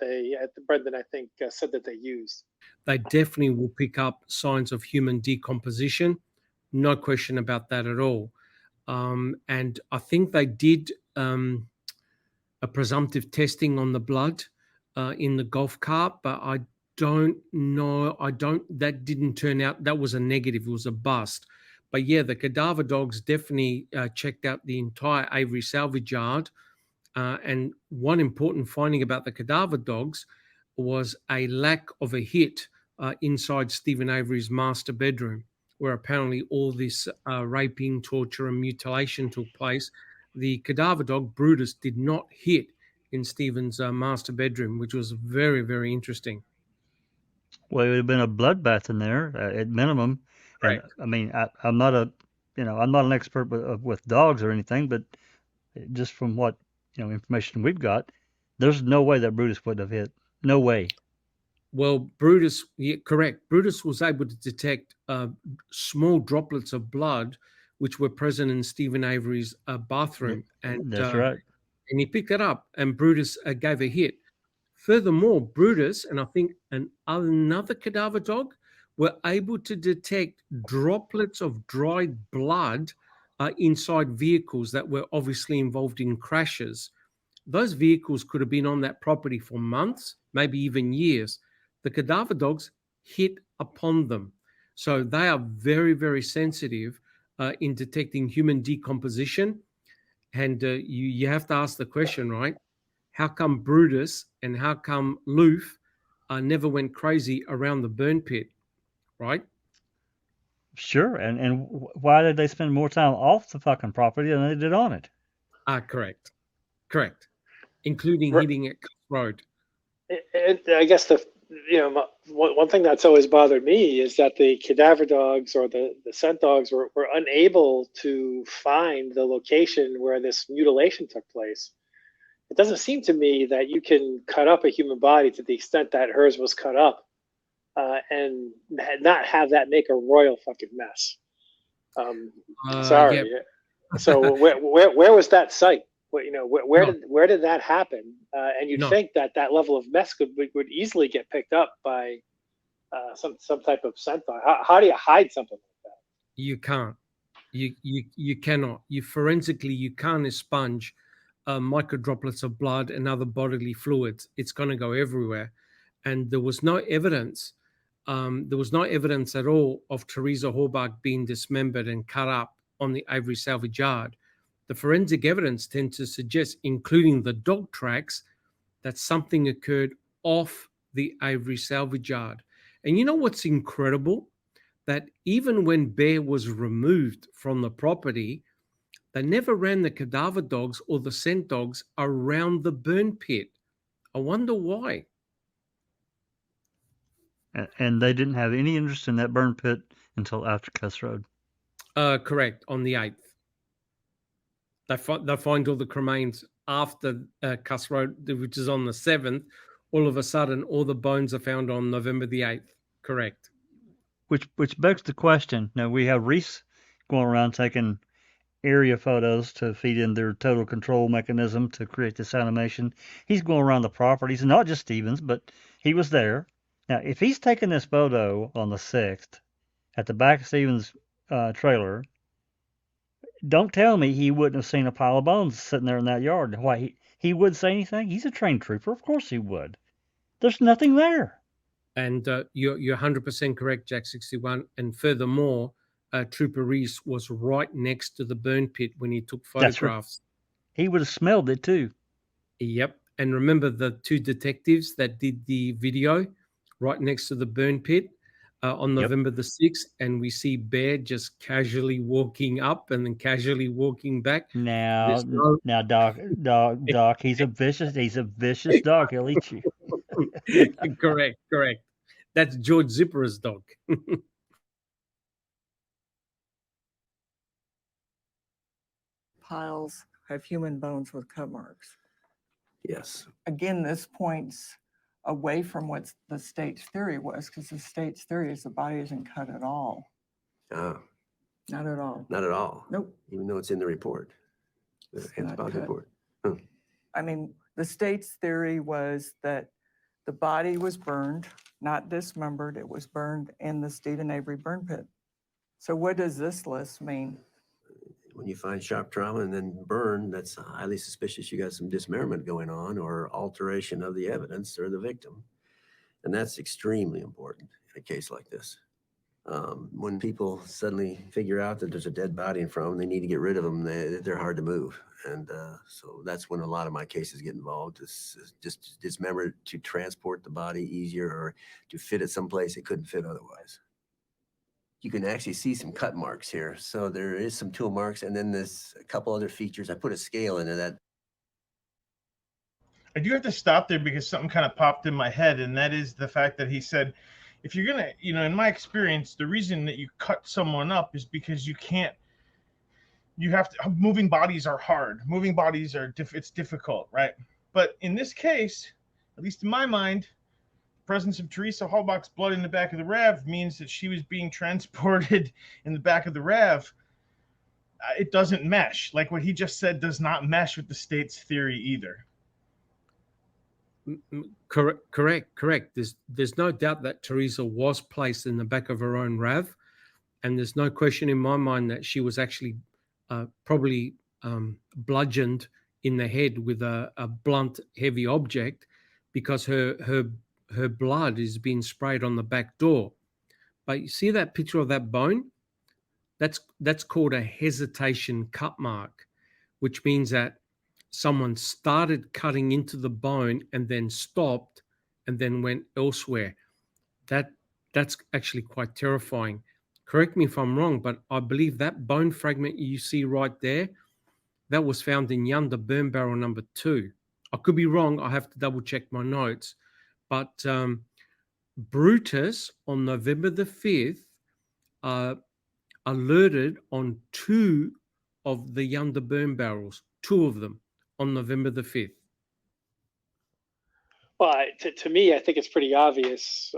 Brendan, I think, said that they used. They definitely will pick up signs of human decomposition. No question about that at all. And I think they did a presumptive testing on the blood in the golf cart, but I don't know. That didn't turn out. That was a negative. It was a bust. But yeah, the cadaver dogs definitely checked out the entire Avery salvage yard. And one important finding about the cadaver dogs was a lack of a hit inside Stephen Avery's master bedroom, where apparently all this raping, torture, and mutilation took place. The cadaver dog, Brutus, did not hit in Stephen's master bedroom, which was very, very interesting. Well, it would have been a bloodbath in there at minimum. And Correct. I mean, I'm not I'm not an expert with dogs or anything, but just from what, information we've got, there's no way that Brutus would have hit. No way. Well, Brutus, yeah, correct. Brutus was able to detect small droplets of blood, which were present in Stephen Avery's bathroom, That's right. and he picked it up, and Brutus gave a hit. Furthermore, Brutus and I think another cadaver dog were able to detect droplets of dried blood inside vehicles that were obviously involved in crashes. Those vehicles could have been on that property for months, maybe even years. The cadaver dogs hit upon them. So they are very, very sensitive in detecting human decomposition. And you have to ask the question, right? How come Brutus and how come Loof never went crazy around the burn pit, right? Sure. And why did they spend more time off the fucking property than they did on it? Correct. Including hitting at Cuff Road. I guess one thing that's always bothered me is that the cadaver dogs or the scent dogs were unable to find the location where this mutilation took place. It doesn't seem to me that you can cut up a human body to the extent that hers was cut up and not have that make a royal fucking mess. Sorry. Yeah. So where was that site? Where did that happen? And you'd think that level of mess would easily get picked up by some type of scent dog. How do you hide something like that? You can't. You cannot. Forensically, you can't expunge micro droplets of blood and other bodily fluids. It's going to go everywhere. And there was no evidence. There was no evidence at all of Teresa Horbach being dismembered and cut up on the Avery salvage yard. The forensic evidence tends to suggest, including the dog tracks, that something occurred off the Avery salvage yard. And you know what's incredible? That even when Bear was removed from the property, they never ran the cadaver dogs or the scent dogs around the burn pit. I wonder why. And they didn't have any interest in that burn pit until after Cuss Road. Correct, on the 8th. They find all the cremains after Cuss Road, which is on the 7th. All of a sudden, all the bones are found on November the 8th. Correct. Which begs the question. Now, we have Reese going around taking area photos to feed in their total control mechanism to create this animation. He's going around the properties, and not just Stevens, but he was there. Now, if he's taking this photo on the 6th at the back of Stevens' trailer, don't tell me he wouldn't have seen a pile of bones sitting there in that yard. Why, he would say anything? He's a trained trooper. Of course he would. There's nothing there. And you're 100% correct, Jack 61. And furthermore, Trooper Reese was right next to the burn pit when he took photographs. Right. He would have smelled it too. Yep. And remember the two detectives that did the video right next to the burn pit on November the 6th, and we see Bear just casually walking up and then casually walking back. Now, Doc, he's a vicious dog. He'll eat you. Correct. That's George Zipper's dog. Piles have human bones with cut marks. Yes. Again, this points away from what the state's theory was, because the state's theory is the body isn't cut at all. Oh. Not at all. Not at all. Nope. Even though it's in the report, the anthropology report. Huh. I mean, the state's theory was that the body was burned, not dismembered. It was burned in the Stephen Avery burn pit. So what does this list mean? When you find sharp trauma and then burn, that's highly suspicious you got some dismemberment going on or alteration of the evidence or the victim. And that's extremely important in a case like this. When people suddenly figure out that there's a dead body in front of them, they need to get rid of them, they're hard to move. And so that's when a lot of my cases get involved, is just dismember to transport the body easier or to fit it someplace it couldn't fit otherwise. You can actually see some cut marks here. So there is some tool marks, and then there's a couple other features. I put a scale into that. I do have to stop there because something kind of popped in my head, and that is the fact that he said, if you're gonna, in my experience, the reason that you cut someone up is because you have to, moving bodies are hard. Moving bodies are, it's difficult, right? But in this case, at least in my mind, presence of Teresa Halbach's blood in the back of the RAV means that she was being transported in the back of the RAV. It doesn't mesh. Like what he just said does not mesh with the state's theory either. Correct. There's no doubt that Teresa was placed in the back of her own RAV, and there's no question in my mind that she was actually probably bludgeoned in the head with a blunt, heavy object, because her blood is being sprayed on the back door. But you see that picture of that bone? That's called a hesitation cut mark, which means that someone started cutting into the bone and then stopped and then went elsewhere. That's actually quite terrifying. Correct me if I'm wrong, but I believe that bone fragment you see right there, that was found in Yonder burn barrel number 2. I could be wrong. I have to double check my notes. But Brutus on November the 5th alerted on 2 of the Yonder burn barrels, 2 of them on November the 5th. Well, to me, I think it's pretty obvious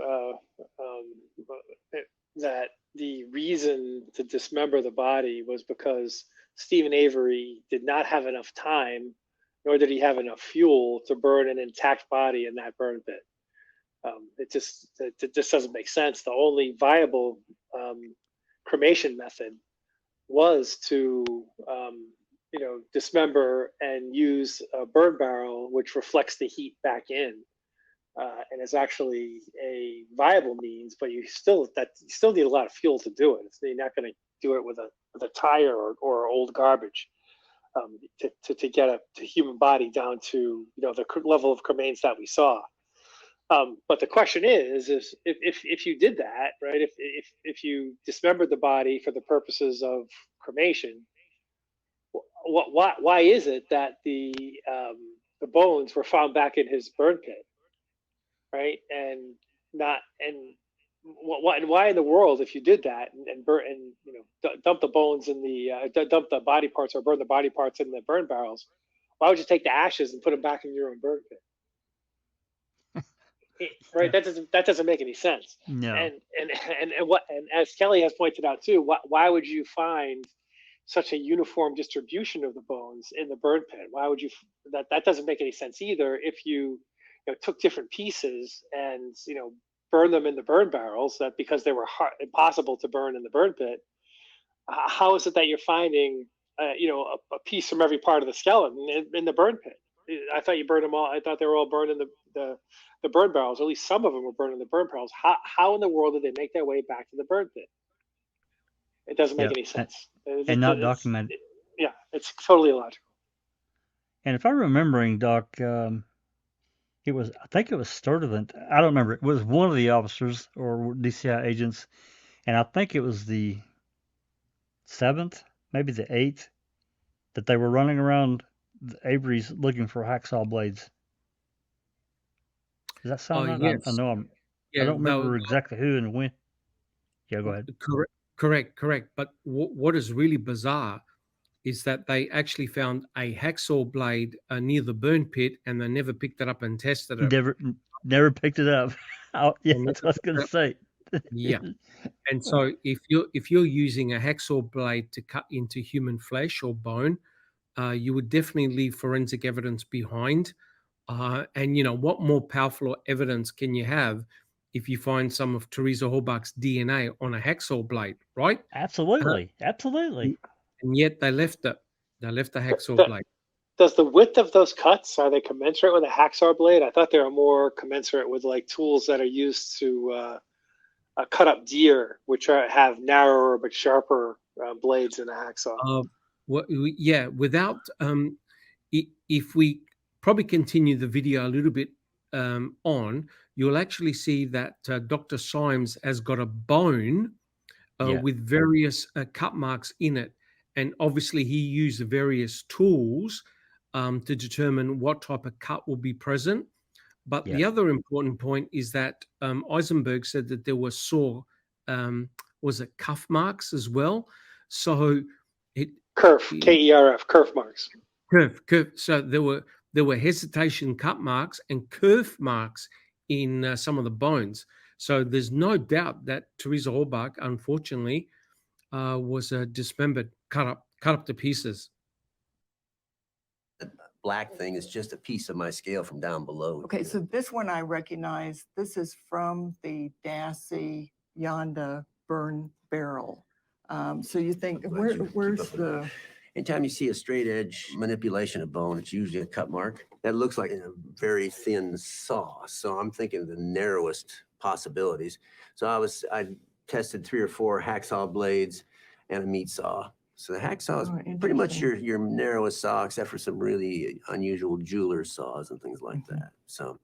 that the reason to dismember the body was because Stephen Avery did not have enough time, nor did he have enough fuel to burn an intact body in that burn pit. It just doesn't make sense. The only viable cremation method was to dismember and use a burn barrel which reflects the heat back in, and is actually a viable means. But you still need a lot of fuel to do it. You're not going to do it with a tire or old garbage to get a human body down to the level of cremains that we saw. But the question is if you did that, right? If you dismembered the body for the purposes of cremation, why is it that the bones were found back in his burn pit, right? And why in the world, if you did that and burn and dump the bones in dump the body parts or burn the body parts in the burn barrels, why would you take the ashes and put them back in your own burn pit? Right, that doesn't make any sense. No. And as Kelly has pointed out too, why would you find such a uniform distribution of the bones in the burn pit? Why would you? That doesn't make any sense either. If you took different pieces and burn them in the burn barrels, that because they were impossible to burn in the burn pit, how is it that you're finding a piece from every part of the skeleton in the burn pit? I thought you burned them all. I thought they were all burned in the burn barrels. At least some of them were burned in the burn barrels. How in the world did they make their way back to the burn pit? It doesn't make any sense. And not documented. It's totally illogical. And if I'm remembering, Doc, I think it was Sturtevant. I don't remember. It was one of the officers or DCI agents, and I think it was the 7th, maybe the 8th, that they were running around Avery's looking for hacksaw blades. Does that sound right? Yes. I don't remember exactly who and when. Yeah, go ahead. Correct. But what is really bizarre is that they actually found a hacksaw blade near the burn pit, and they never picked it up and tested it. Never picked it up. That's what I was going to say. Yeah. And so if you're using a hacksaw blade to cut into human flesh or bone, you would definitely leave forensic evidence behind. And what more powerful evidence can you have if you find some of Teresa Horbach's DNA on a hacksaw blade, right? Absolutely. Absolutely. And yet they left it. They left the hacksaw blade. Does the width of those cuts, are they commensurate with a hacksaw blade? I thought they were more commensurate with like tools that are used to cut up deer, which have narrower but sharper blades than a hacksaw. Yeah, without if we probably continue the video a little bit on, you'll actually see that Dr. Symes has got a bone with various cut marks in it. And obviously he used the various tools to determine what type of cut will be present. But the other important point is that Eisenberg said that there were was it cuff marks as well? So Kerf, K-E-R-F, kerf marks. Kerf. So there were hesitation cut marks and kerf marks in some of the bones. So there's no doubt that Teresa Horbach, unfortunately, was dismembered, cut up to pieces. The black thing is just a piece of my scale from down below. Okay, so this one I recognize. This is from the Dassey Yonda burn barrel. So you think, where's the... Anytime you see a straight edge manipulation of bone, it's usually a cut mark. That looks like a very thin saw. So I'm thinking of the narrowest possibilities. So I tested 3 or 4 hacksaw blades and a meat saw. So the hacksaw is pretty much your narrowest saw, except for some really unusual jeweler's saws and things like that. So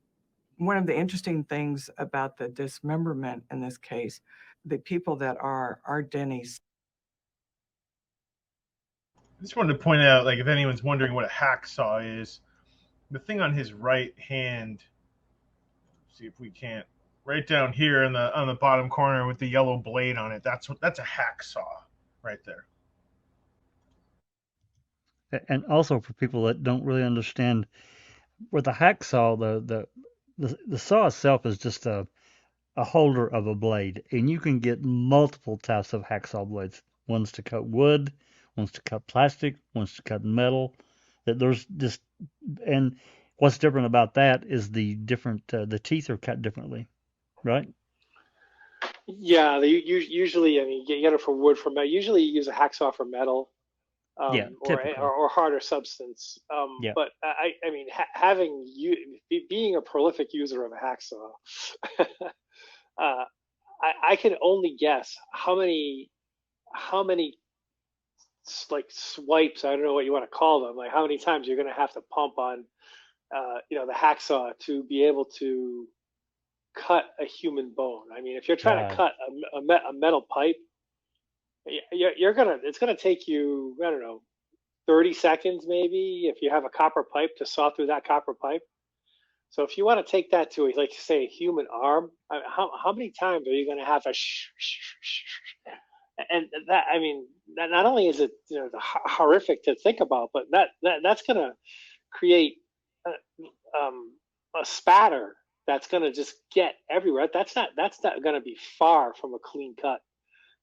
one of the interesting things about the dismemberment in this case, the people that are Denny's. I just wanted to point out, like, if anyone's wondering what a hacksaw is, the thing on his right hand, see if we can't, right down here on the bottom corner with the yellow blade on it, that's a hacksaw right there. And also for people that don't really understand, with a hacksaw, the saw itself is just a holder of a blade, and you can get multiple types of hacksaw blades. One's to cut wood, one's to cut plastic, one's to cut metal. That there's just, and what's different about that is the teeth are cut differently, right? Yeah, they usually, I mean, you get it for wood, for metal. Usually you use a hacksaw for metal. Or harder substance. But I mean, being a prolific user of a hacksaw, I can only guess how many like swipes, I don't know what you want to call them, like how many times you're going to have to pump on, the hacksaw to be able to cut a human bone. I mean, if you're trying to cut a metal pipe, it's gonna take you, I don't know, 30 seconds maybe if you have a copper pipe to saw through that copper pipe. So if you want to take that to like say a human arm, how many times are you going to have a and that, I mean, that not only is it horrific to think about, but that's going to create a spatter that's going to just get everywhere. That's not going to be far from a clean cut.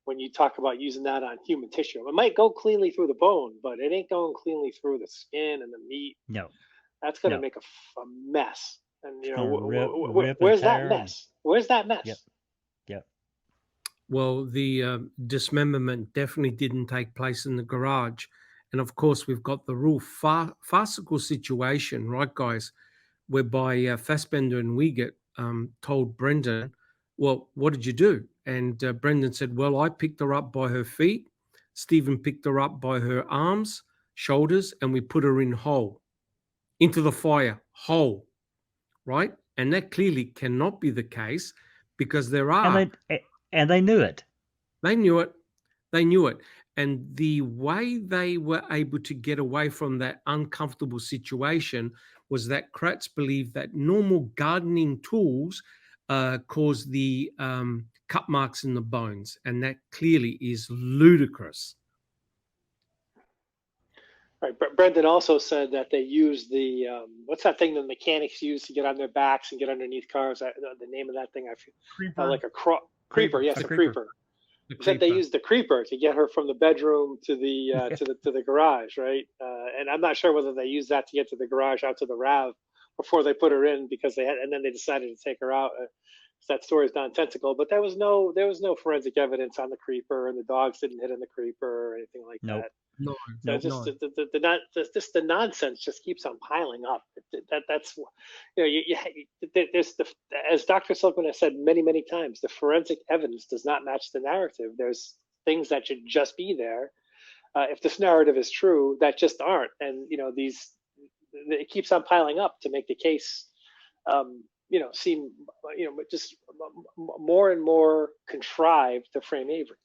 When you talk about using that on human tissue, it might go cleanly through the bone, but it ain't going cleanly through the skin and the meat. No, that's going to make a mess. And where's that mess? Where's that mess? Yep. Well, the dismemberment definitely didn't take place in the garage, and of course we've got the real farcical situation, right, guys, whereby Fassbender and Wiegert told Brendan, "Well, what did you do?" And Brendan said, "Well, I picked her up by her feet. Stephen picked her up by her arms, shoulders, and we put her into the fire, whole." Right? And that clearly cannot be the case because there are. And they knew it. They knew it. They knew it. And the way they were able to get away from that uncomfortable situation was that Kratz believed that normal gardening tools cause the cut marks in the bones, and that clearly is ludicrous. Right. Brendan also said that they use the what's that thing the mechanics use to get on their backs and get underneath cars? The name of that thing, I feel creeper. Like a creeper. Yes, a creeper. He said they used the creeper to get her from the bedroom to the to the garage, right? And I'm not sure whether they used that to get to the garage out to the RAV before they put her in because they had, and then they decided to take her out. that story is nonsensical. But there was no forensic evidence on the creeper, and the dogs didn't hit on the creeper or anything like Nope. that. No, So just the nonsense just keeps on piling up. That's there's as Dr. Silkman has said many times, the forensic evidence does not match the narrative. There's things that should just be there. If this narrative is true, that just aren't, and it keeps on piling up to make the case seem just more and more contrived to frame Avery.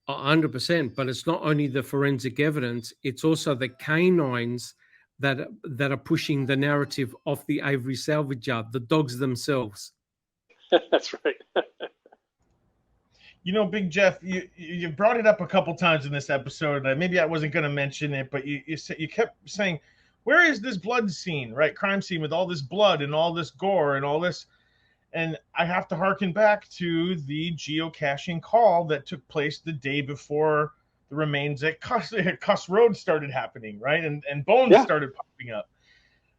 100%, but it's not only the forensic evidence, it's also the canines that are pushing the narrative off the Avery salvage yard, the dogs themselves. That's right. Big Jeff, you brought it up a couple times in this episode. Maybe I wasn't going to mention it, but you kept saying, where is this blood scene, right? Crime scene with all this blood and all this gore and all this. And I have to harken back to the geocaching call that took place the day before the remains at Cuss Road started happening, right? And bones started popping up.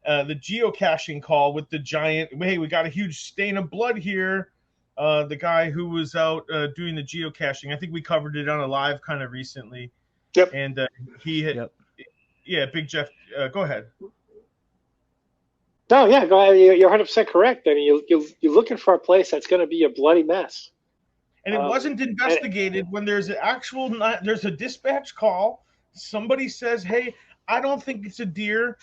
The geocaching call with the giant, hey, we got a huge stain of blood here. The guy who was out doing the geocaching, I think we covered it on a live kind of recently. Yep. And he had, Big Jeff, go ahead. No, yeah, go ahead. You're 100% correct. I mean, you're looking for a place that's going to be a bloody mess. And it wasn't investigated when there's there's a dispatch call. Somebody says, hey, I don't think it's a deer.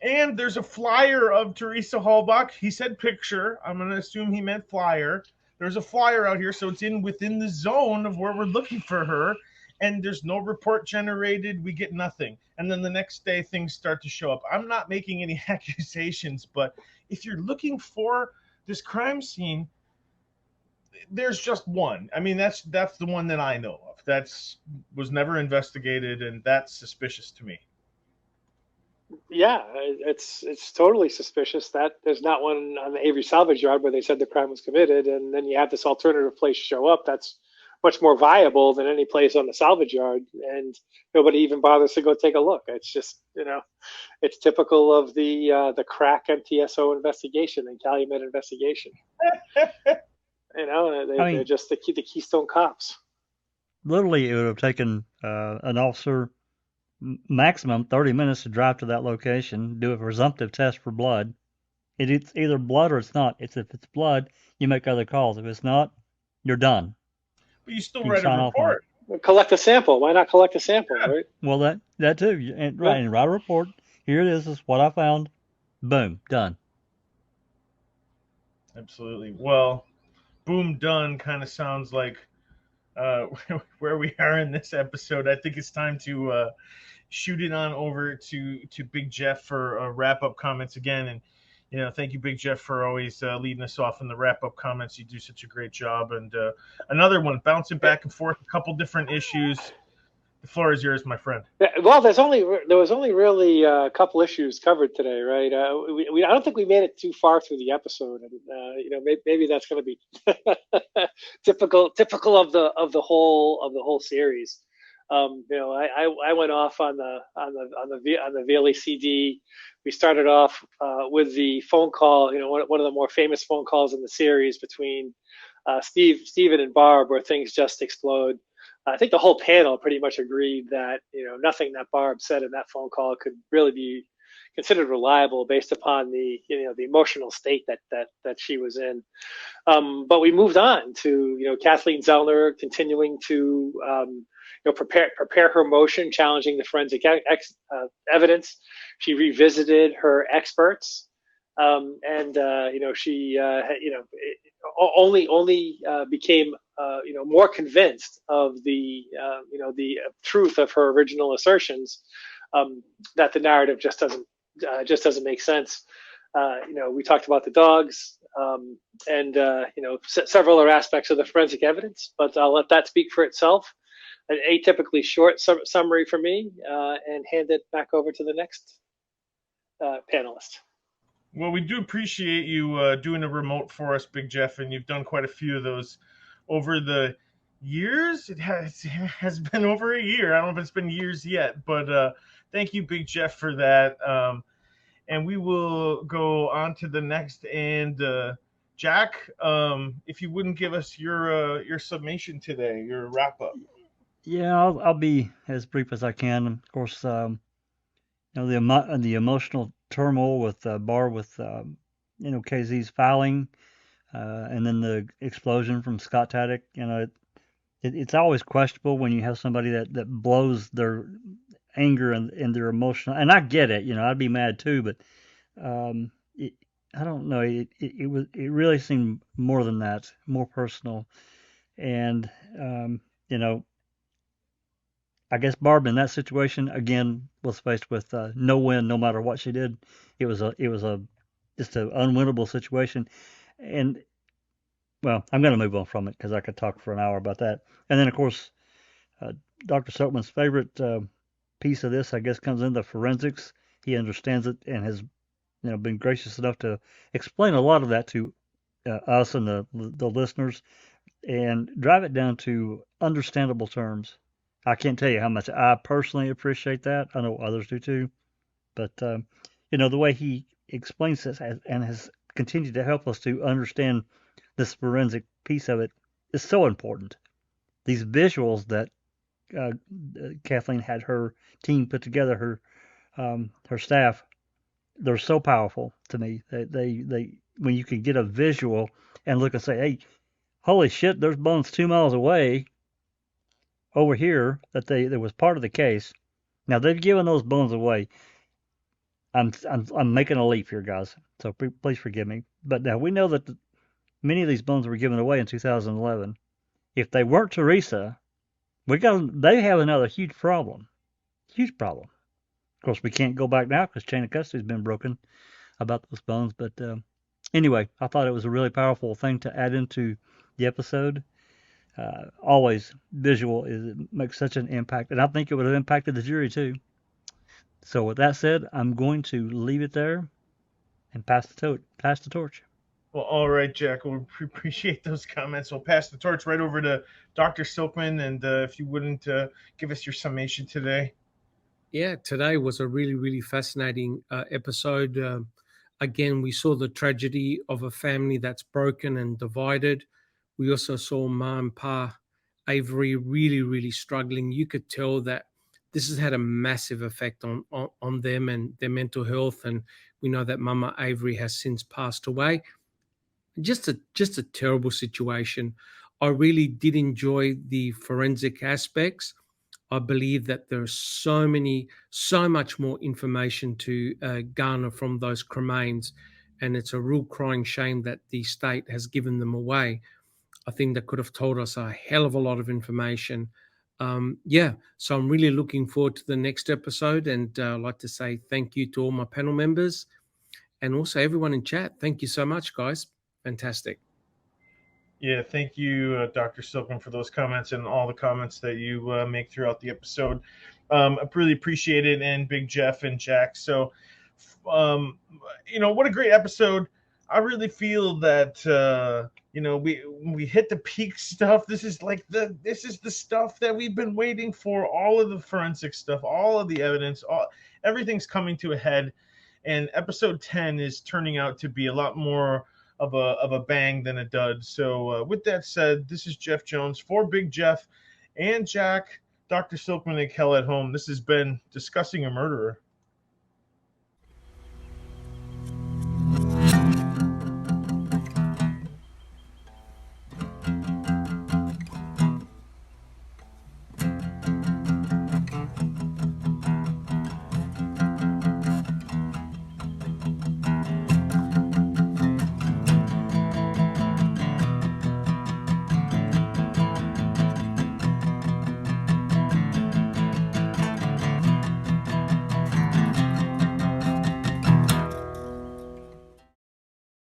And there's a flyer of Teresa Halbach. He said picture. I'm going to assume he meant flyer. There's a flyer out here, so it's within the zone of where we're looking for her. And there's no report generated. We get nothing. And then the next day, things start to show up. I'm not making any accusations, but if you're looking for this crime scene, there's just one. I mean, that's the one that I know of. Was never investigated, and that's suspicious to me. Yeah, it's totally suspicious that there's not one on the Avery salvage yard where they said the crime was committed, and then you have this alternative place show up that's much more viable than any place on the salvage yard, and nobody even bothers to go take a look. It's just, it's typical of the crack MTSO investigation and Calumet investigation. They're just the Keystone Cops. Literally, it would have taken an officer maximum 30 minutes to drive to that location, do a presumptive test for blood. It's either blood or it's not. If it's blood, you make other calls. If it's not, you're done. But you still write a report. Collect a sample. Why not collect a sample, right? Well, that too. And write a report. Here it is. This is what I found. Boom, done. Absolutely. Well, boom, done kind of sounds like where we are in this episode. I think it's time to shoot it on over to Big Jeff for wrap-up comments again. And thank you, Big Jeff, for always leading us off in the wrap-up comments. You do such a great job. And another one, bouncing back and forth, a couple different issues. The floor is yours, my friend. Well, there was only really a couple issues covered today, right? I don't think we made it too far through the episode, and maybe that's going to be typical of the whole series. I went off on the VLACD. We started off with the phone call, one of the more famous phone calls in the series between Steven and Barb, where things just explode. I think the whole panel pretty much agreed that nothing that Barb said in that phone call could really be considered reliable based upon the emotional state that she was in. But we moved on to Kathleen Zellner continuing to prepare her motion challenging the forensic evidence. She revisited her experts, she only became more convinced of the truth of her original assertions, that the narrative just doesn't make sense. We talked about the dogs and several other aspects of the forensic evidence, but I'll let that speak for itself. An atypically short summary for me, and hand it back over to the next panelist. Well, we do appreciate you doing a remote for us, Big Jeff, and you've done quite a few of those over the years. It has been over a year. I don't know if it's been years yet, but thank you, Big Jeff, for that. And we will go on to the next and Jack, if you wouldn't give us your summation today, your wrap up. Yeah, I'll be as brief as I can. Of course, the emotional turmoil with Barr with KZ's filing, and then the explosion from Scott Taddick. It's always questionable when you have somebody that blows their anger and their emotional. And I get it. I'd be mad too, but I don't know. It really seemed more than that, more personal, and I guess Barb in that situation again was faced with no win, no matter what she did. It was a just an unwinnable situation, and well, I'm going to move on from it because I could talk for an hour about that. And then of course, Dr. Silkman's favorite piece of this, I guess, comes in the forensics. He understands it and has been gracious enough to explain a lot of that to us and the listeners and drive it down to understandable terms. I can't tell you how much I personally appreciate that. I know others do too. But, the way he explains this and has continued to help us to understand this forensic piece of it is so important. These visuals that Kathleen had her team put together, her staff, they're so powerful to me. They when you can get a visual and look and say, hey, holy shit, there's bones 2 miles away over here that was part of the case. Now they've given those bones away. I'm making a leap here, guys, so please forgive me. But now we know that many of these bones were given away in 2011. If they weren't Teresa, they have another huge problem. Huge problem. Of course, we can't go back now because chain of custody has been broken about those bones. But anyway, I thought it was a really powerful thing to add into the episode. Always visual makes such an impact, and I think it would have impacted the jury too. So with that said, I'm going to leave it there and pass the torch. Well, all right, Jack. We appreciate those comments. We'll pass the torch right over to Dr. Silkman, and if you wouldn't give us your summation today. Yeah, today was a really, really fascinating episode. Again, we saw the tragedy of a family that's broken and divided. We also saw Ma and Pa Avery really, really struggling. You could tell that this has had a massive effect on them and their mental health. And we know that Mama Avery has since passed away. Just a terrible situation. I really did enjoy the forensic aspects. I believe that there's so much more information to garner from those cremains, and it's a real crying shame that the state has given them away. I think that could have told us a hell of a lot of information. So I'm really looking forward to the next episode, and I'd like to say thank you to all my panel members and also everyone in chat. Thank you so much, guys. Fantastic. Yeah, thank you, Dr. Silkman, for those comments and all the comments that you make throughout the episode. I really appreciate it, and Big Jeff and Jack. So, what a great episode. I really feel that we hit the peak stuff. This is the stuff that we've been waiting for. All of the forensic stuff, all of the evidence, everything's coming to a head, and episode 10 is turning out to be a lot more of a bang than a dud. So with that said, this is Jeff Jones for Big Jeff and Jack, Dr. Silkman and Kel at home. This has been Discussing a Murderer.